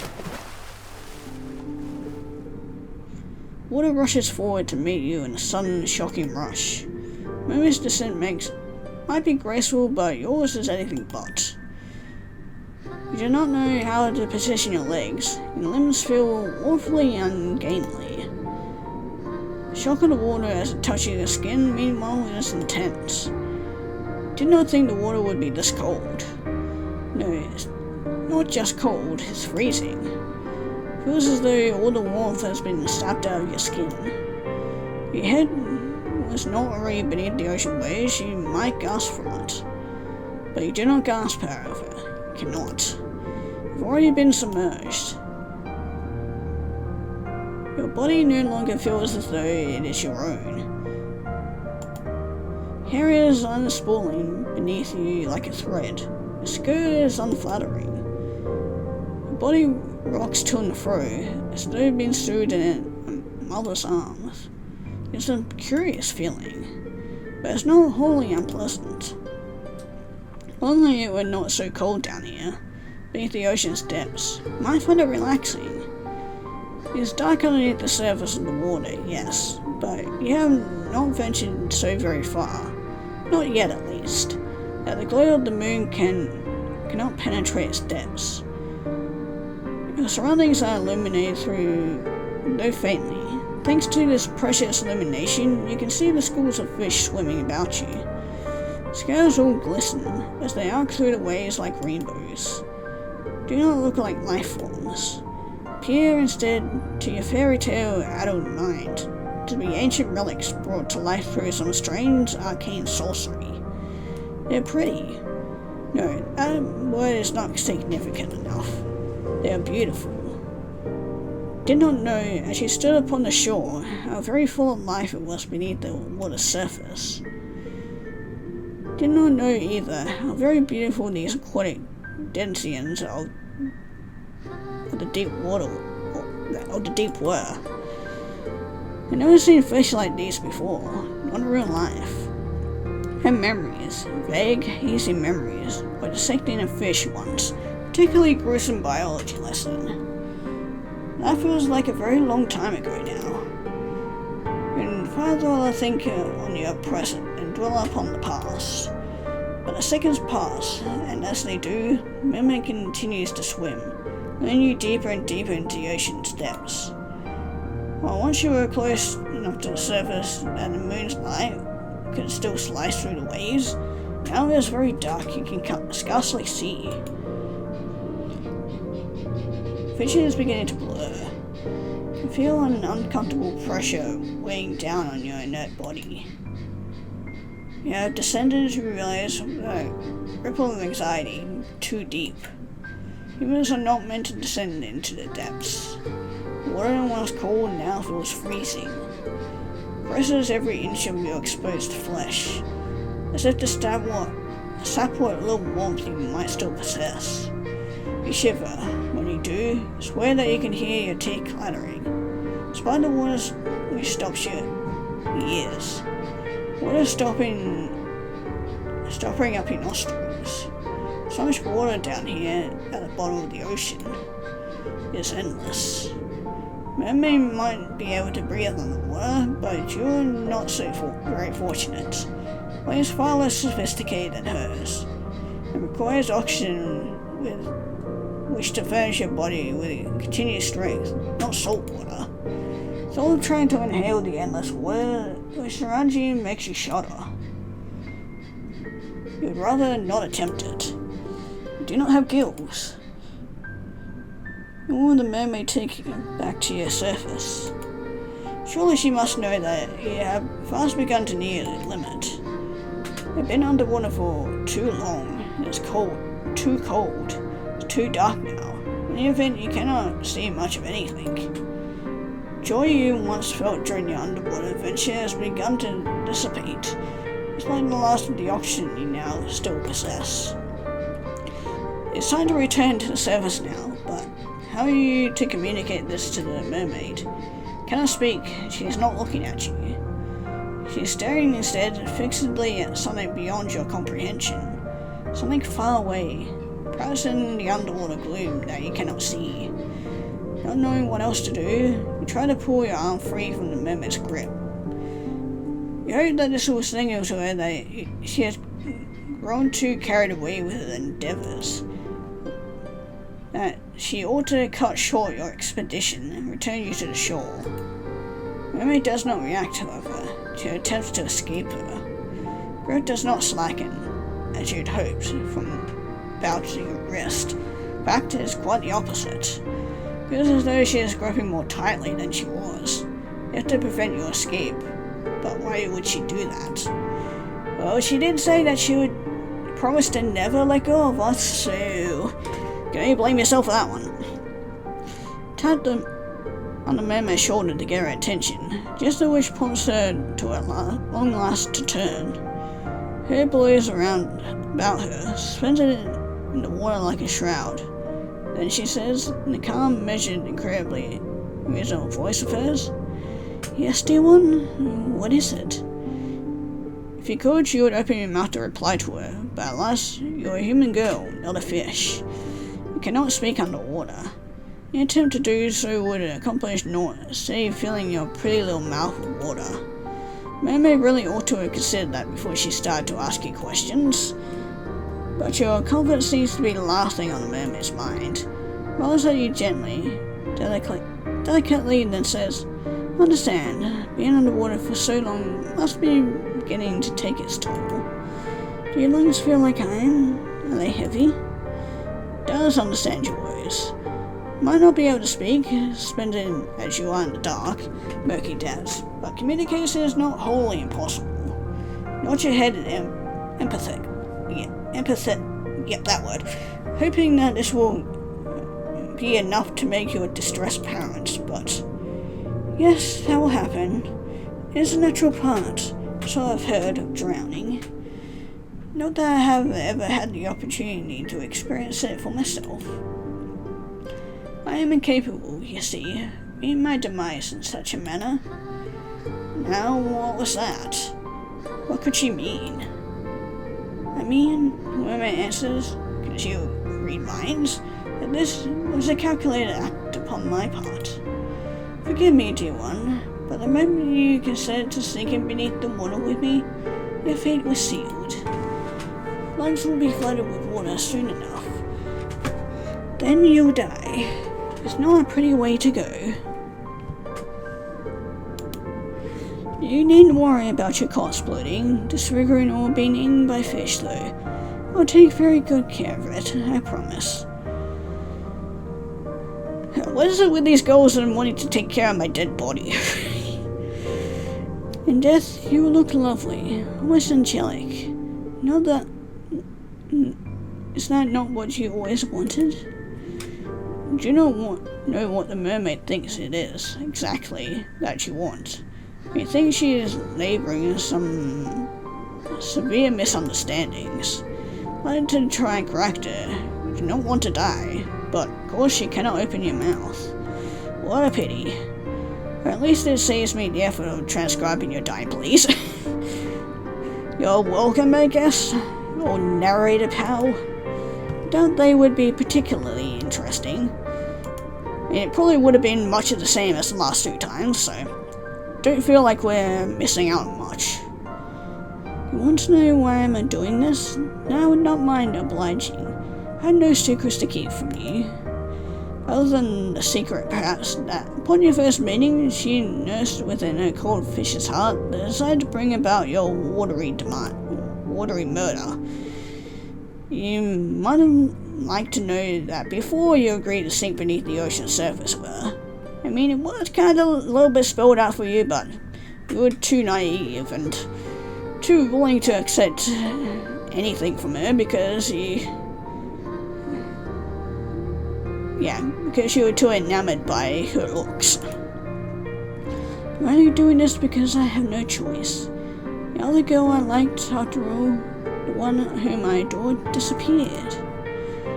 Water rushes forward to meet you in a sudden, shocking rush. Mermaid's descent might be graceful, but yours is anything but. You do not know how to position your legs. Your limbs feel awfully ungainly. The shock of the water as it touches your skin, meanwhile, is intense. Did not think the water would be this cold. No, it's not just cold, it's freezing. Feels as though all the warmth has been sapped out of your skin. If your head was not already beneath the ocean waves, you might gasp from it. But you do not gasp, however. You cannot. You've already been submerged. Your body no longer feels as though it is your own. Hair is unspooling beneath you like a thread. The skirt is unflattering. Your body rocks to and fro as though being soothed in a mother's arms. It's a curious feeling, but it's not wholly unpleasant. Only it were not so cold down here, beneath the ocean's depths. You might find it relaxing. It is dark underneath the surface of the water, yes, but you have not ventured so very far. Not yet, at least. That the glow of the moon cannot penetrate its depths. Your surroundings are illuminated though faintly. Thanks to this precious illumination, you can see the schools of fish swimming about you. Scales all glisten as they arc through the waves like rainbows. Do not look like life forms. Appear instead to your fairy tale adult mind to be ancient relics brought to life through some strange arcane sorcery. They're pretty. No, that word is not significant enough. They are beautiful. Did not know, as she stood upon the shore, how very full of life it was beneath the water's surface. Did not know either how very beautiful these aquatic denizens of the deep water, of the deep were. I've never seen fish like these before, not in real life. Her memories, vague, hazy memories, were dissecting a fish once, particularly gruesome biology lesson. That feels like a very long time ago now. And further I think on your present and dwell upon the past. But the seconds pass, and as they do, Mermaid continues to swim, leading you deeper and deeper into the ocean's depths. While once you were close enough to the surface that the moon's light could still slice through the waves, now it is very dark, you can scarcely see. Vision is beginning to blur. You can feel an uncomfortable pressure weighing down on your inert body. You have descended to realize the ripple of anxiety too deep. Humans are not meant to descend into the depths. Water once cold now feels freezing. Presses every inch of your exposed flesh, as if to sap what little warmth you might still possess. You shiver. When you do, swear that you can hear your teeth clattering. Despite the water which stops your ears. Water stopping up your nostrils. So much water down here at the bottom of the ocean. It's endless. Mermaid might be able to breathe underwater, but you're not so very fortunate. Life is far less sophisticated than hers. It requires oxygen with which to furnish your body with continued strength, not salt water. So trying to inhale the endless water which surrounds you makes you shudder. You'd rather not attempt it. You do not have gills. Nor will the mermaid take you back to your surface. Surely she must know that you have fast begun to near the limit. You've been underwater for too long. It's cold, too cold. It's too dark now. In the event, you cannot see much of anything. Joy you once felt during your underwater adventure has begun to dissipate. It's like the last of the oxygen you now still possess. It's time to return to the surface now, but how are you to communicate this to the mermaid? Cannot speak, she is not looking at you. She is staring instead fixedly at something beyond your comprehension. Something far away, perhaps in the underwater gloom that you cannot see. Not knowing what else to do, you try to pull your arm free from the mermaid's grip. You hope that this will signal to her that she has grown too carried away with her endeavours, that she ought to cut short your expedition and return you to the shore. Mermaid does not react, however, to attempts to escape her. Grip does not slacken, as you'd hoped, from about your wrist. In fact, it is quite the opposite. It feels as though she is gripping more tightly than she was. You have to prevent your escape. But why would she do that? Well, she did say that she would promise to never let go of us, so can you blame yourself for that one? Tapped on the mermaid's shoulder to get her attention, just a which prompts her to at long last to turn. Hair blows around about her, suspended in the water like a shroud. Then she says, in a calm, measured, incredibly reasonable voice of hers, "Yes, dear one, what is it?" If you could, you would open your mouth to reply to her, but alas, you're a human girl, not a fish. You cannot speak underwater. Any attempt to do so would accomplish naught, save filling your pretty little mouth with water. Mermaid really ought to have considered that before she started to ask you questions. But your comfort seems to be the last thing on the mermaid's mind. Rolls at you gently, delicately, and then says, "Understand, being underwater for so long must be beginning to take its toll. Do your lungs feel like iron? Are they heavy?" Does understand your words. Might not be able to speak, suspended as you are in the dark, murky depths, but communication is not wholly impossible. Nod your head in yep, that word, hoping that this will be enough to make your distressed parents, but yes, that will happen. It is a natural part, so I've heard, of drowning. Not that I have ever had the opportunity to experience it for myself. I am incapable, you see, of meeting my demise in such a manner. Now, what was that? What could she mean? I mean, whoever answers, because you read minds, that this was a calculated act upon my part. Forgive me, dear one, but the moment you consented to sink in beneath the water with me, your fate was sealed. Lungs will be flooded with water soon enough. Then you'll die. It's not a pretty way to go. You needn't worry about your cot exploding, disfiguring, or being eaten by fish, though. I'll take very good care of it, I promise. What is it with these girls and wanting to take care of my dead body? In death, you will look lovely, almost angelic. Not that... Is that not what you always wanted? Do you know what the mermaid thinks it is, exactly, that you want? You think she is labouring in some severe misunderstandings. I to try and correct her. You do not want to die, but of course she cannot open your mouth. What a pity. Or at least it saves me the effort of transcribing your dying pleas. You're welcome, I guess, or narrator pal. Doubt they would be particularly interesting. It probably would have been much of the same as the last 2 times, so don't feel like we're missing out on much. You want to know why I'm doing this? I would not mind obliging. I had no secrets to keep from you. Other than the secret, perhaps, that upon your first meeting, she nursed within her cold fish's heart the desire to bring about your watery murder. You might have liked to know that before you agreed to sink beneath the ocean's surface with her. I mean, it was kind of a little bit spelled out for you, but you were too naive and too willing to accept anything from her because you were too enamored by her looks. I'm only doing this because I have no choice. The other girl I liked, after all, the one whom I adored, disappeared.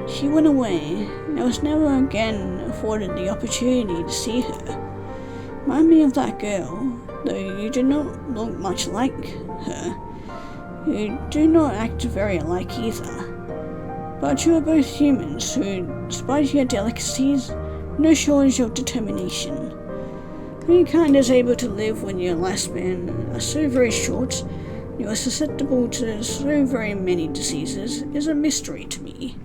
She went away, and I was never again afforded the opportunity to see her. Remind me of that girl, though you do not look much like her. You do not act very alike either. But you are both humans who, despite your delicacies, have no shortage of determination. Mankind is able to live when your lifespan is so very short, and you are susceptible to so very many diseases, is a mystery to me.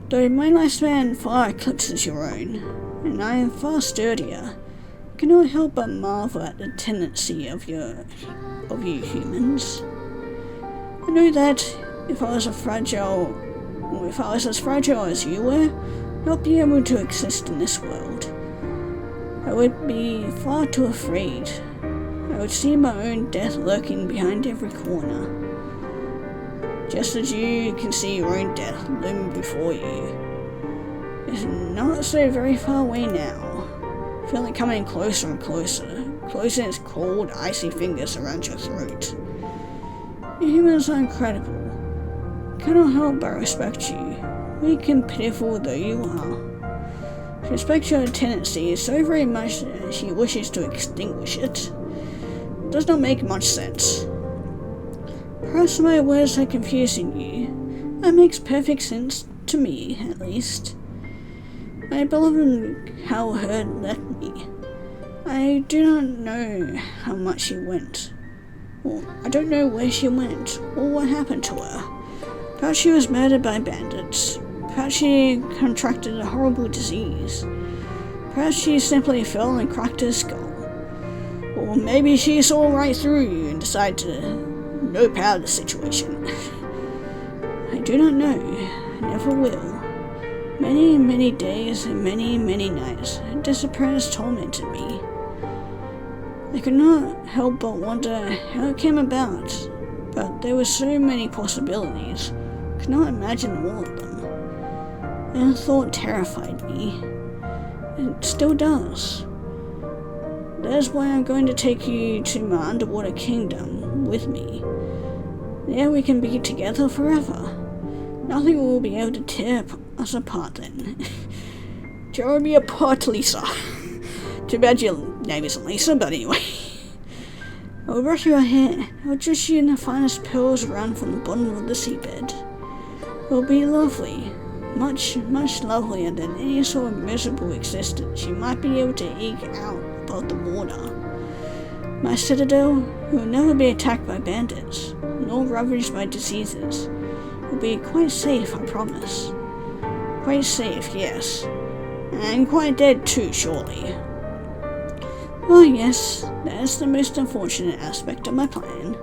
Though my lifespan far eclipses your own, and I am far sturdier, I cannot help but marvel at the tendency of you humans. I know that if I was as fragile as you were, not be able to exist in this world. I would be far too afraid. I would see my own death lurking behind every corner. Just as you can see your own death looming before you. It's not so very far away now. I feel it coming closer and closer, closing its cold, icy fingers around your throat. You humans are incredible. I cannot help but respect you, weak and pitiful though you are. She respects your tendency so very much that she wishes to extinguish it. It does not make much sense. Perhaps my words are confusing you. That makes perfect sense, to me at least. My beloved Howard left me. I do not know how much she went. Or I don't know where she went, or what happened to her. Perhaps she was murdered by bandits. Perhaps she contracted a horrible disease. Perhaps she simply fell and cracked her skull. Or maybe she saw right through you and decided to nope out of the situation. I do not know. I never will. Many, many days and many, many nights, disappearance tormented me. I could not help but wonder how it came about, but there were so many possibilities. I could not imagine all of them. And the thought terrified me. It still does. That is why I'm going to take you to my underwater kingdom with me. There we can be together forever. Nothing will be able to tear us apart then. Tear me apart, Lisa. Too bad your name isn't Lisa, but anyway. I'll brush your hair. I'll dress you in the finest pearls around from the bottom of the seabed. It'll be lovely. Much, much lovelier than any sort of miserable existence you might be able to eke out above the water. My citadel will never be attacked by bandits, nor ravaged by diseases. It will be quite safe, I promise. Quite safe, yes. And quite dead too, surely. Well, yes, that is the most unfortunate aspect of my plan.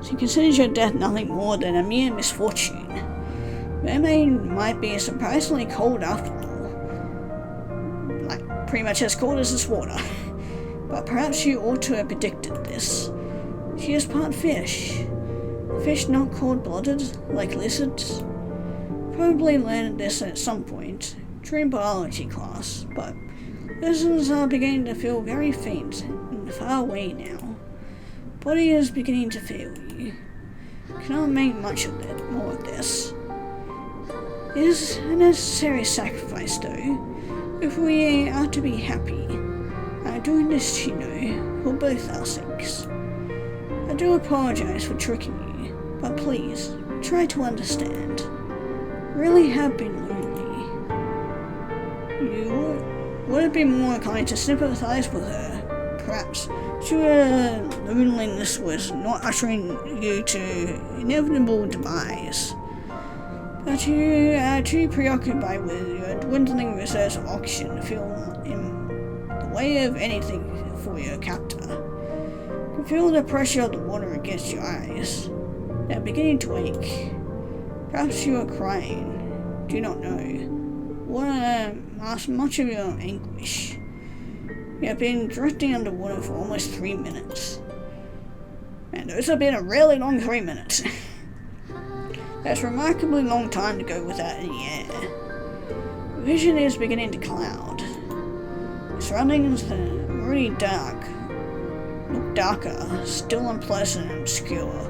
She considers your death nothing more than a mere misfortune. Mermaid might be surprisingly cold after all. Like, pretty much as cold as this water. but perhaps you ought to have predicted this. She is part fish. Fish not cold-blooded, like lizards. Probably learned this at some point during biology class, but lessons are beginning to feel very faint and far away now. Body is beginning to fail you. Cannot make much of it, more of this. It is a necessary sacrifice, though, if we are to be happy. I am doing this, you know, for both our sakes. I do apologize for tricking you, but please, try to understand. I really have been lonely. You would have been more inclined to sympathize with her. Perhaps your loneliness was not ushering you to inevitable demise. But you are too preoccupied with your dwindling reserves of oxygen to feel in the way of anything for your captor. You can feel the pressure of the water against your eyes. They are beginning to ache. Perhaps you are crying. Do not know. What masks much of your anguish. You have been drifting underwater for almost 3 minutes. Man, those have been a really long 3 minutes. That's a remarkably long time to go without any air. Vision is beginning to cloud. The surroundings are already dark. Look darker, still unpleasant and obscure.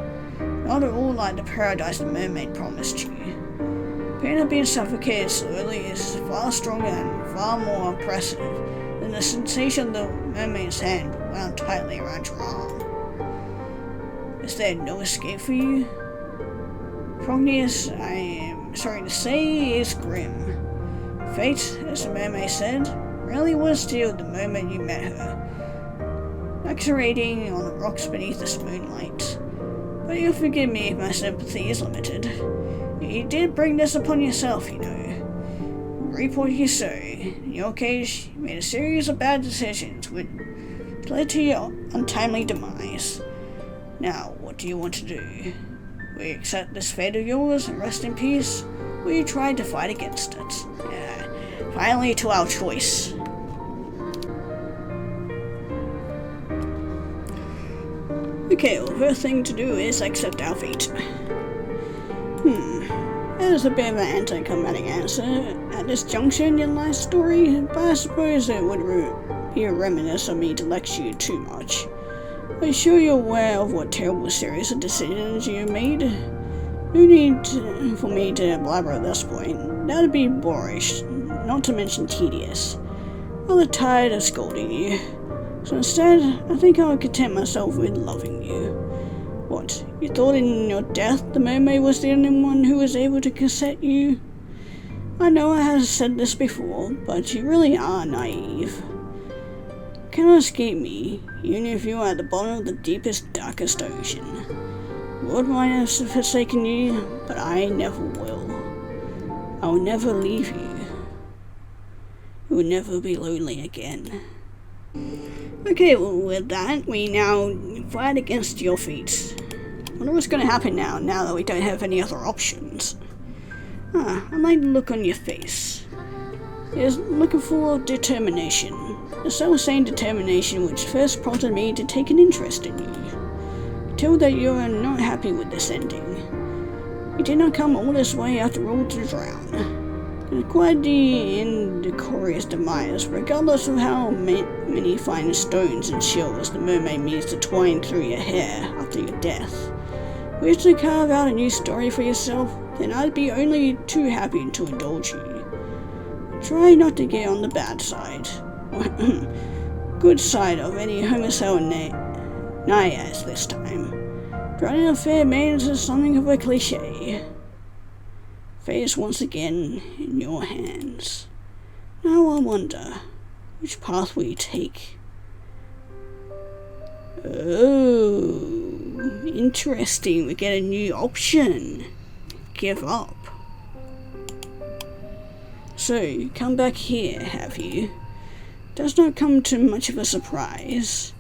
Not at all like the paradise the mermaid promised you. The pain of being suffocated slowly is far stronger and far more oppressive than the sensation of the mermaid's hand wound tightly around your arm. Is there no escape for you? Prognosis, I am sorry to say, is grim. Fate, as the mermaid said, really was still the moment you met her, luxuriating on the rocks beneath this moonlight. But you'll forgive me if my sympathy is limited. You did bring this upon yourself, you know. Reap what you sow. In your case, you made a series of bad decisions which led to your untimely demise. Now, what do you want to do? Will you accept this fate of yours and rest in peace? Or will you try to fight against it? Finally to our choice. Okay, well, the first thing to do is accept our fate. That is a bit of an anticlimactic answer at this juncture in your life story, but I suppose it would be reminiscent of me to lecture you too much. Are you sure you're aware of what terrible series of decisions you made? No need for me to blabber at this point. That would be boorish, not to mention tedious. I'm rather tired of scolding you. So instead, I think I'll content myself with loving you. What, you thought in your death the mermaid was the only one who was able to consent you? I know I have said this before, but you really are naive. You cannot escape me, even if you are at the bottom of the deepest, darkest ocean. Lord might have forsaken you, but I never will. I will never leave you. You will never be lonely again. Okay, well, with that, we now fight against your fate. I wonder what's going to happen now that we don't have any other options. I like the look on your face. It's looking full of determination. The self-same determination which first prompted me to take an interest in you. You tell that you are not happy with this ending. You did not come all this way after all to drown. And quite the indecorous demise, regardless of how many fine stones and shells the mermaid means to twine through your hair after your death. Wish to carve out a new story for yourself, then I'd be only too happy to indulge you. Try not to get on the bad side, good side of any homicidal naiads this time. Drowning a fair maiden is something of a cliche. Fate is once again in your hands. Now I wonder, which path will you take? Oh, interesting. We get a new option. Give up. So, you come back here, have you? Does not come to much of a surprise.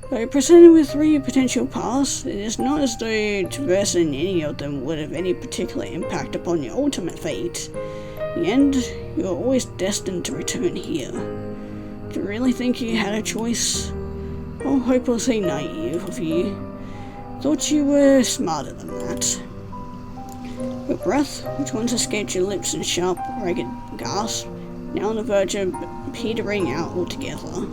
Though presented with 3 potential paths, it is not as though traversing any of them would have any particular impact upon your ultimate fate. In the end, you are always destined to return here. Do you really think you had a choice? How hopelessly naive of you. Thought you were smarter than that. Your breath, which once escaped your lips in sharp, ragged gasps, now on the verge of petering out altogether.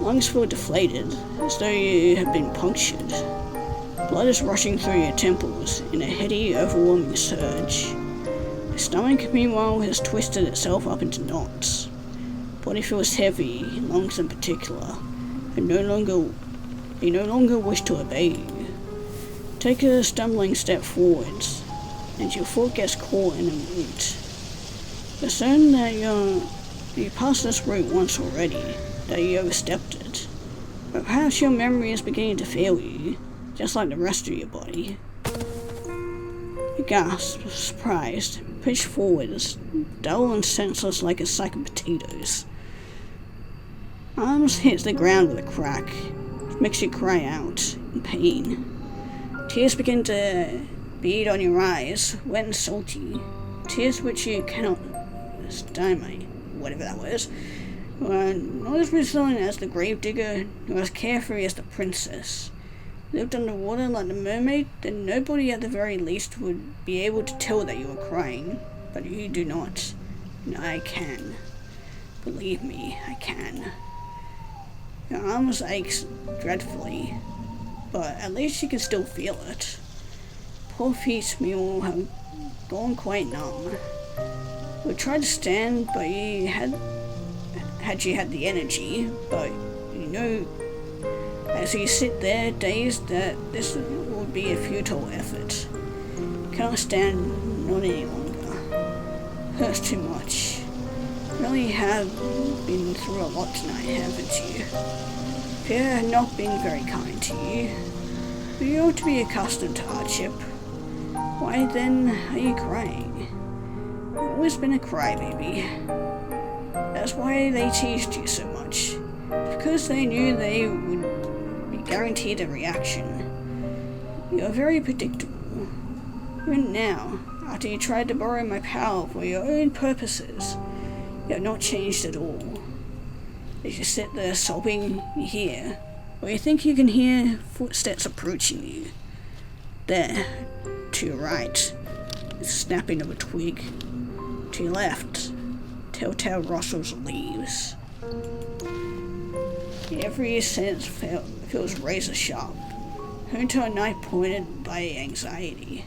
Lungs feel deflated, as though you have been punctured. Blood is rushing through your temples in a heady, overwhelming surge. Your stomach, meanwhile, has twisted itself up into knots. Body feels heavy, lungs in particular, and you no longer wish to obey you. Take a stumbling step forwards, and your foot gets caught in a root. You're certain that you passed this route once already, that you overstepped it. But perhaps your memory is beginning to fail you, just like the rest of your body. You gasp, surprised, pitch forwards, dull and senseless like a sack of potatoes. Arms hits the ground with a crack, which makes you cry out in pain. Tears begin to bead on your eyes, wet and salty. Tears which you cannot stymie, whatever that was. Not as resilient as the gravedigger, nor as carefree as the princess. Lived underwater like the mermaid, then nobody at the very least would be able to tell that you were crying. But you do not. And I can. Believe me, I can. Your arms ache dreadfully, but at least you can still feel it. Poor feet, meanwhile, have gone quite numb. We tried to stand, but you had you had the energy, but you know, as you sit there dazed, that this would be a futile effort. Cannot stand, not any longer. Hurts too much. Really have been through a lot tonight, haven't you? Fear had not been very kind to you. But you ought to be accustomed to hardship. Why then are you crying? You've always been a crybaby. That's why they teased you so much. Because they knew they would be guaranteed a reaction. You are very predictable. Even now, after you tried to borrow my power for your own purposes, you have not changed at all. As you sit there sobbing, you hear, or you think you can hear, footsteps approaching you. There, to your right, is the snapping of a twig. To your left, telltale rustles of leaves. Every sense feels razor sharp, honed to a knife pointed by anxiety.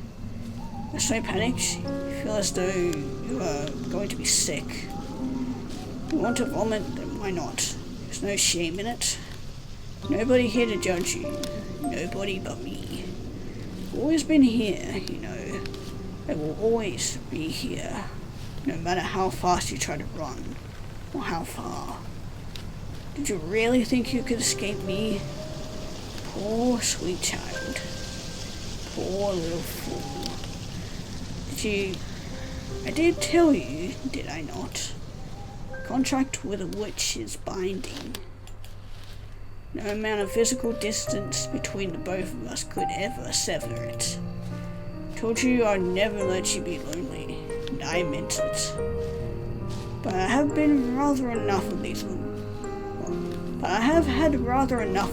You're so panicked, you feel as though you are going to be sick. You want to vomit, then why not? There's no shame in it. Nobody here to judge you. Nobody but me. I've always been here, you know. I will always be here. No matter how fast you try to run. Or how far. Did you really think you could escape me? Poor sweet child. Poor little fool. I did tell you, did I not? Contract with a witch is binding. No amount of physical distance between the both of us could ever sever it. Told you I'd never let you be lonely, and I meant it. But I have had rather enough of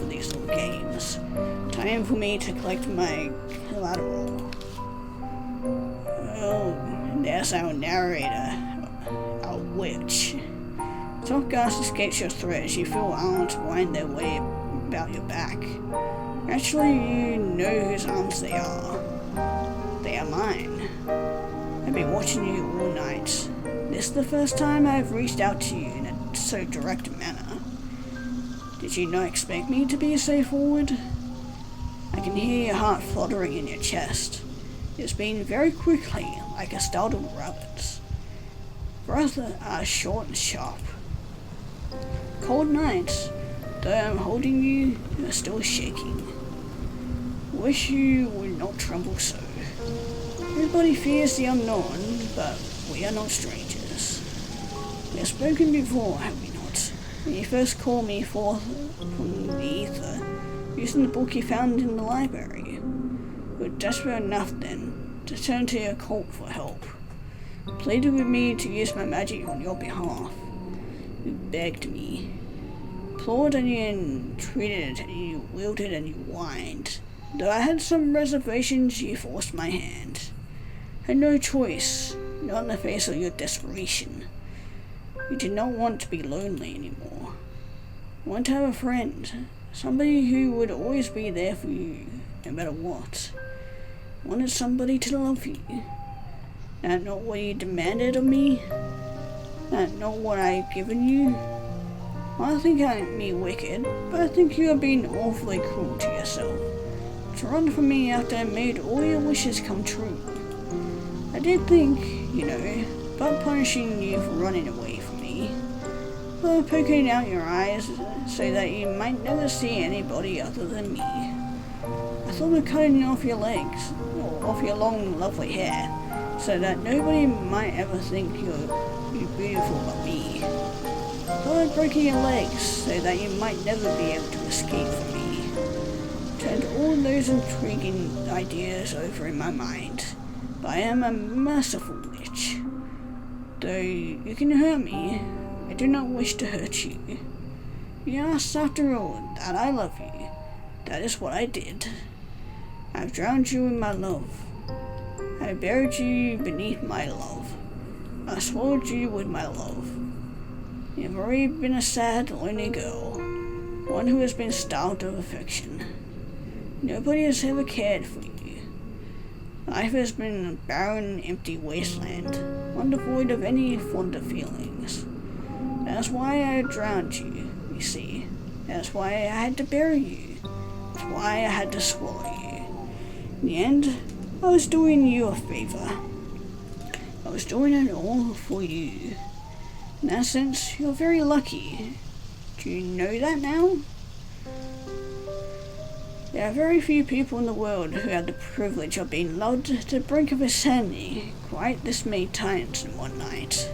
these little games. Time for me to collect my collateral. Oh, there's our narrator, our witch. Soft gasp escapes your throat as you feel arms wind their way about your back. Actually, you know whose arms they are. They are mine. I've been watching you all night. This is the first time I've reached out to you in a so direct manner. Did you not expect me to be so forward? I can hear your heart fluttering in your chest. It's beating very quickly, like a startled rabbit's. Breath are short and sharp. Cold nights, though I'm holding you, you're still shaking. Wish you would not tremble so. Everybody fears the unknown, but we are not strangers. We have spoken before, have we not? When you first called me forth from the ether, using the book you found in the library. You were desperate enough then to turn to your cult for help. Pleaded with me to use my magic on your behalf. You begged me. applauded and you entreated and you wilted and you whined. Though I had some reservations, you forced my hand. I had no choice, not in the face of your desperation. You did not want to be lonely anymore. You wanted to have a friend, somebody who would always be there for you, no matter what. You wanted somebody to love you. That not what you demanded of me? That not what I've given you? I think I'm me wicked, but I think you are being awfully cruel to yourself. To run from me after I made all your wishes come true. I did think, about punishing you for running away from me, for poking out your eyes so that you might never see anybody other than me. I thought of cutting off your legs, or off your long, lovely hair, so that nobody might ever think you're beautiful but me. I thought of breaking your legs so that you might never be able to escape from me. Turned all those intriguing ideas over in my mind, but I am a merciful witch. Though you can hurt me, I do not wish to hurt you. You asked after all that I love you. That is what I did. I have drowned you in my love. I buried you beneath my love. I swallowed you with my love. You have already been a sad, lonely girl, one who has been starved of affection. Nobody has ever cared for you. Life has been a barren, empty wasteland, one devoid of any fonder feelings. That's why I drowned you, you see. That's why I had to bury you. That's why I had to swallow you. In the end, I was doing you a favor. I was doing it all for you. In that sense, you're very lucky. Do you know that now? There are very few people in the world who have the privilege of being loved to the brink of insanity quite this many times in one night.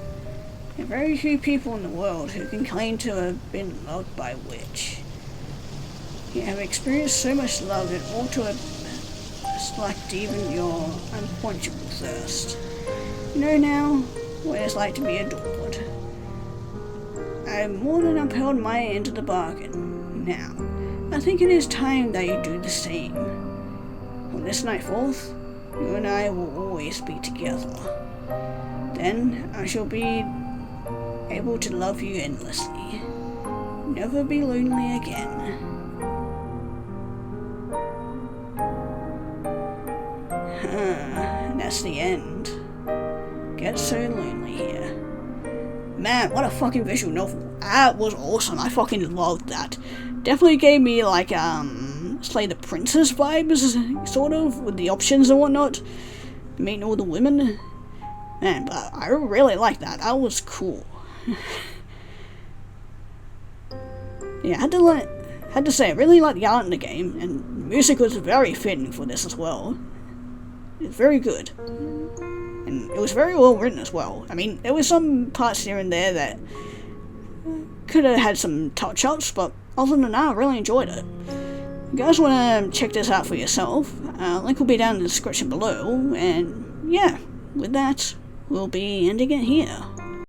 There are very few people in the world who can claim to have been loved by a witch. You have experienced so much love it ought to have slaked even your unquenchable thirst. You know now what it's like to be adored. I have more than upheld my end of the bargain. Now, I think it is time that you do the same. From this night forth, you and I will always be together. Then I shall be able to love you endlessly. Never be lonely again. That's the end. Get so lonely here. Man, what a fucking visual novel. That was awesome. I fucking loved that. Definitely gave me like Slay the Princess vibes, sort of, with the options and whatnot. Meeting all the women. Man, but I really liked that. That was cool. Yeah, I had to say, I really liked the art in the game, and the music was very fitting for this as well. It's very good. And it was very well written as well. I mean, there were some parts here and there that could have had some touch-ups, but other than that, I really enjoyed it. If you guys want to check this out for yourself, link will be down in the description below, and yeah, with that, we'll be ending it here.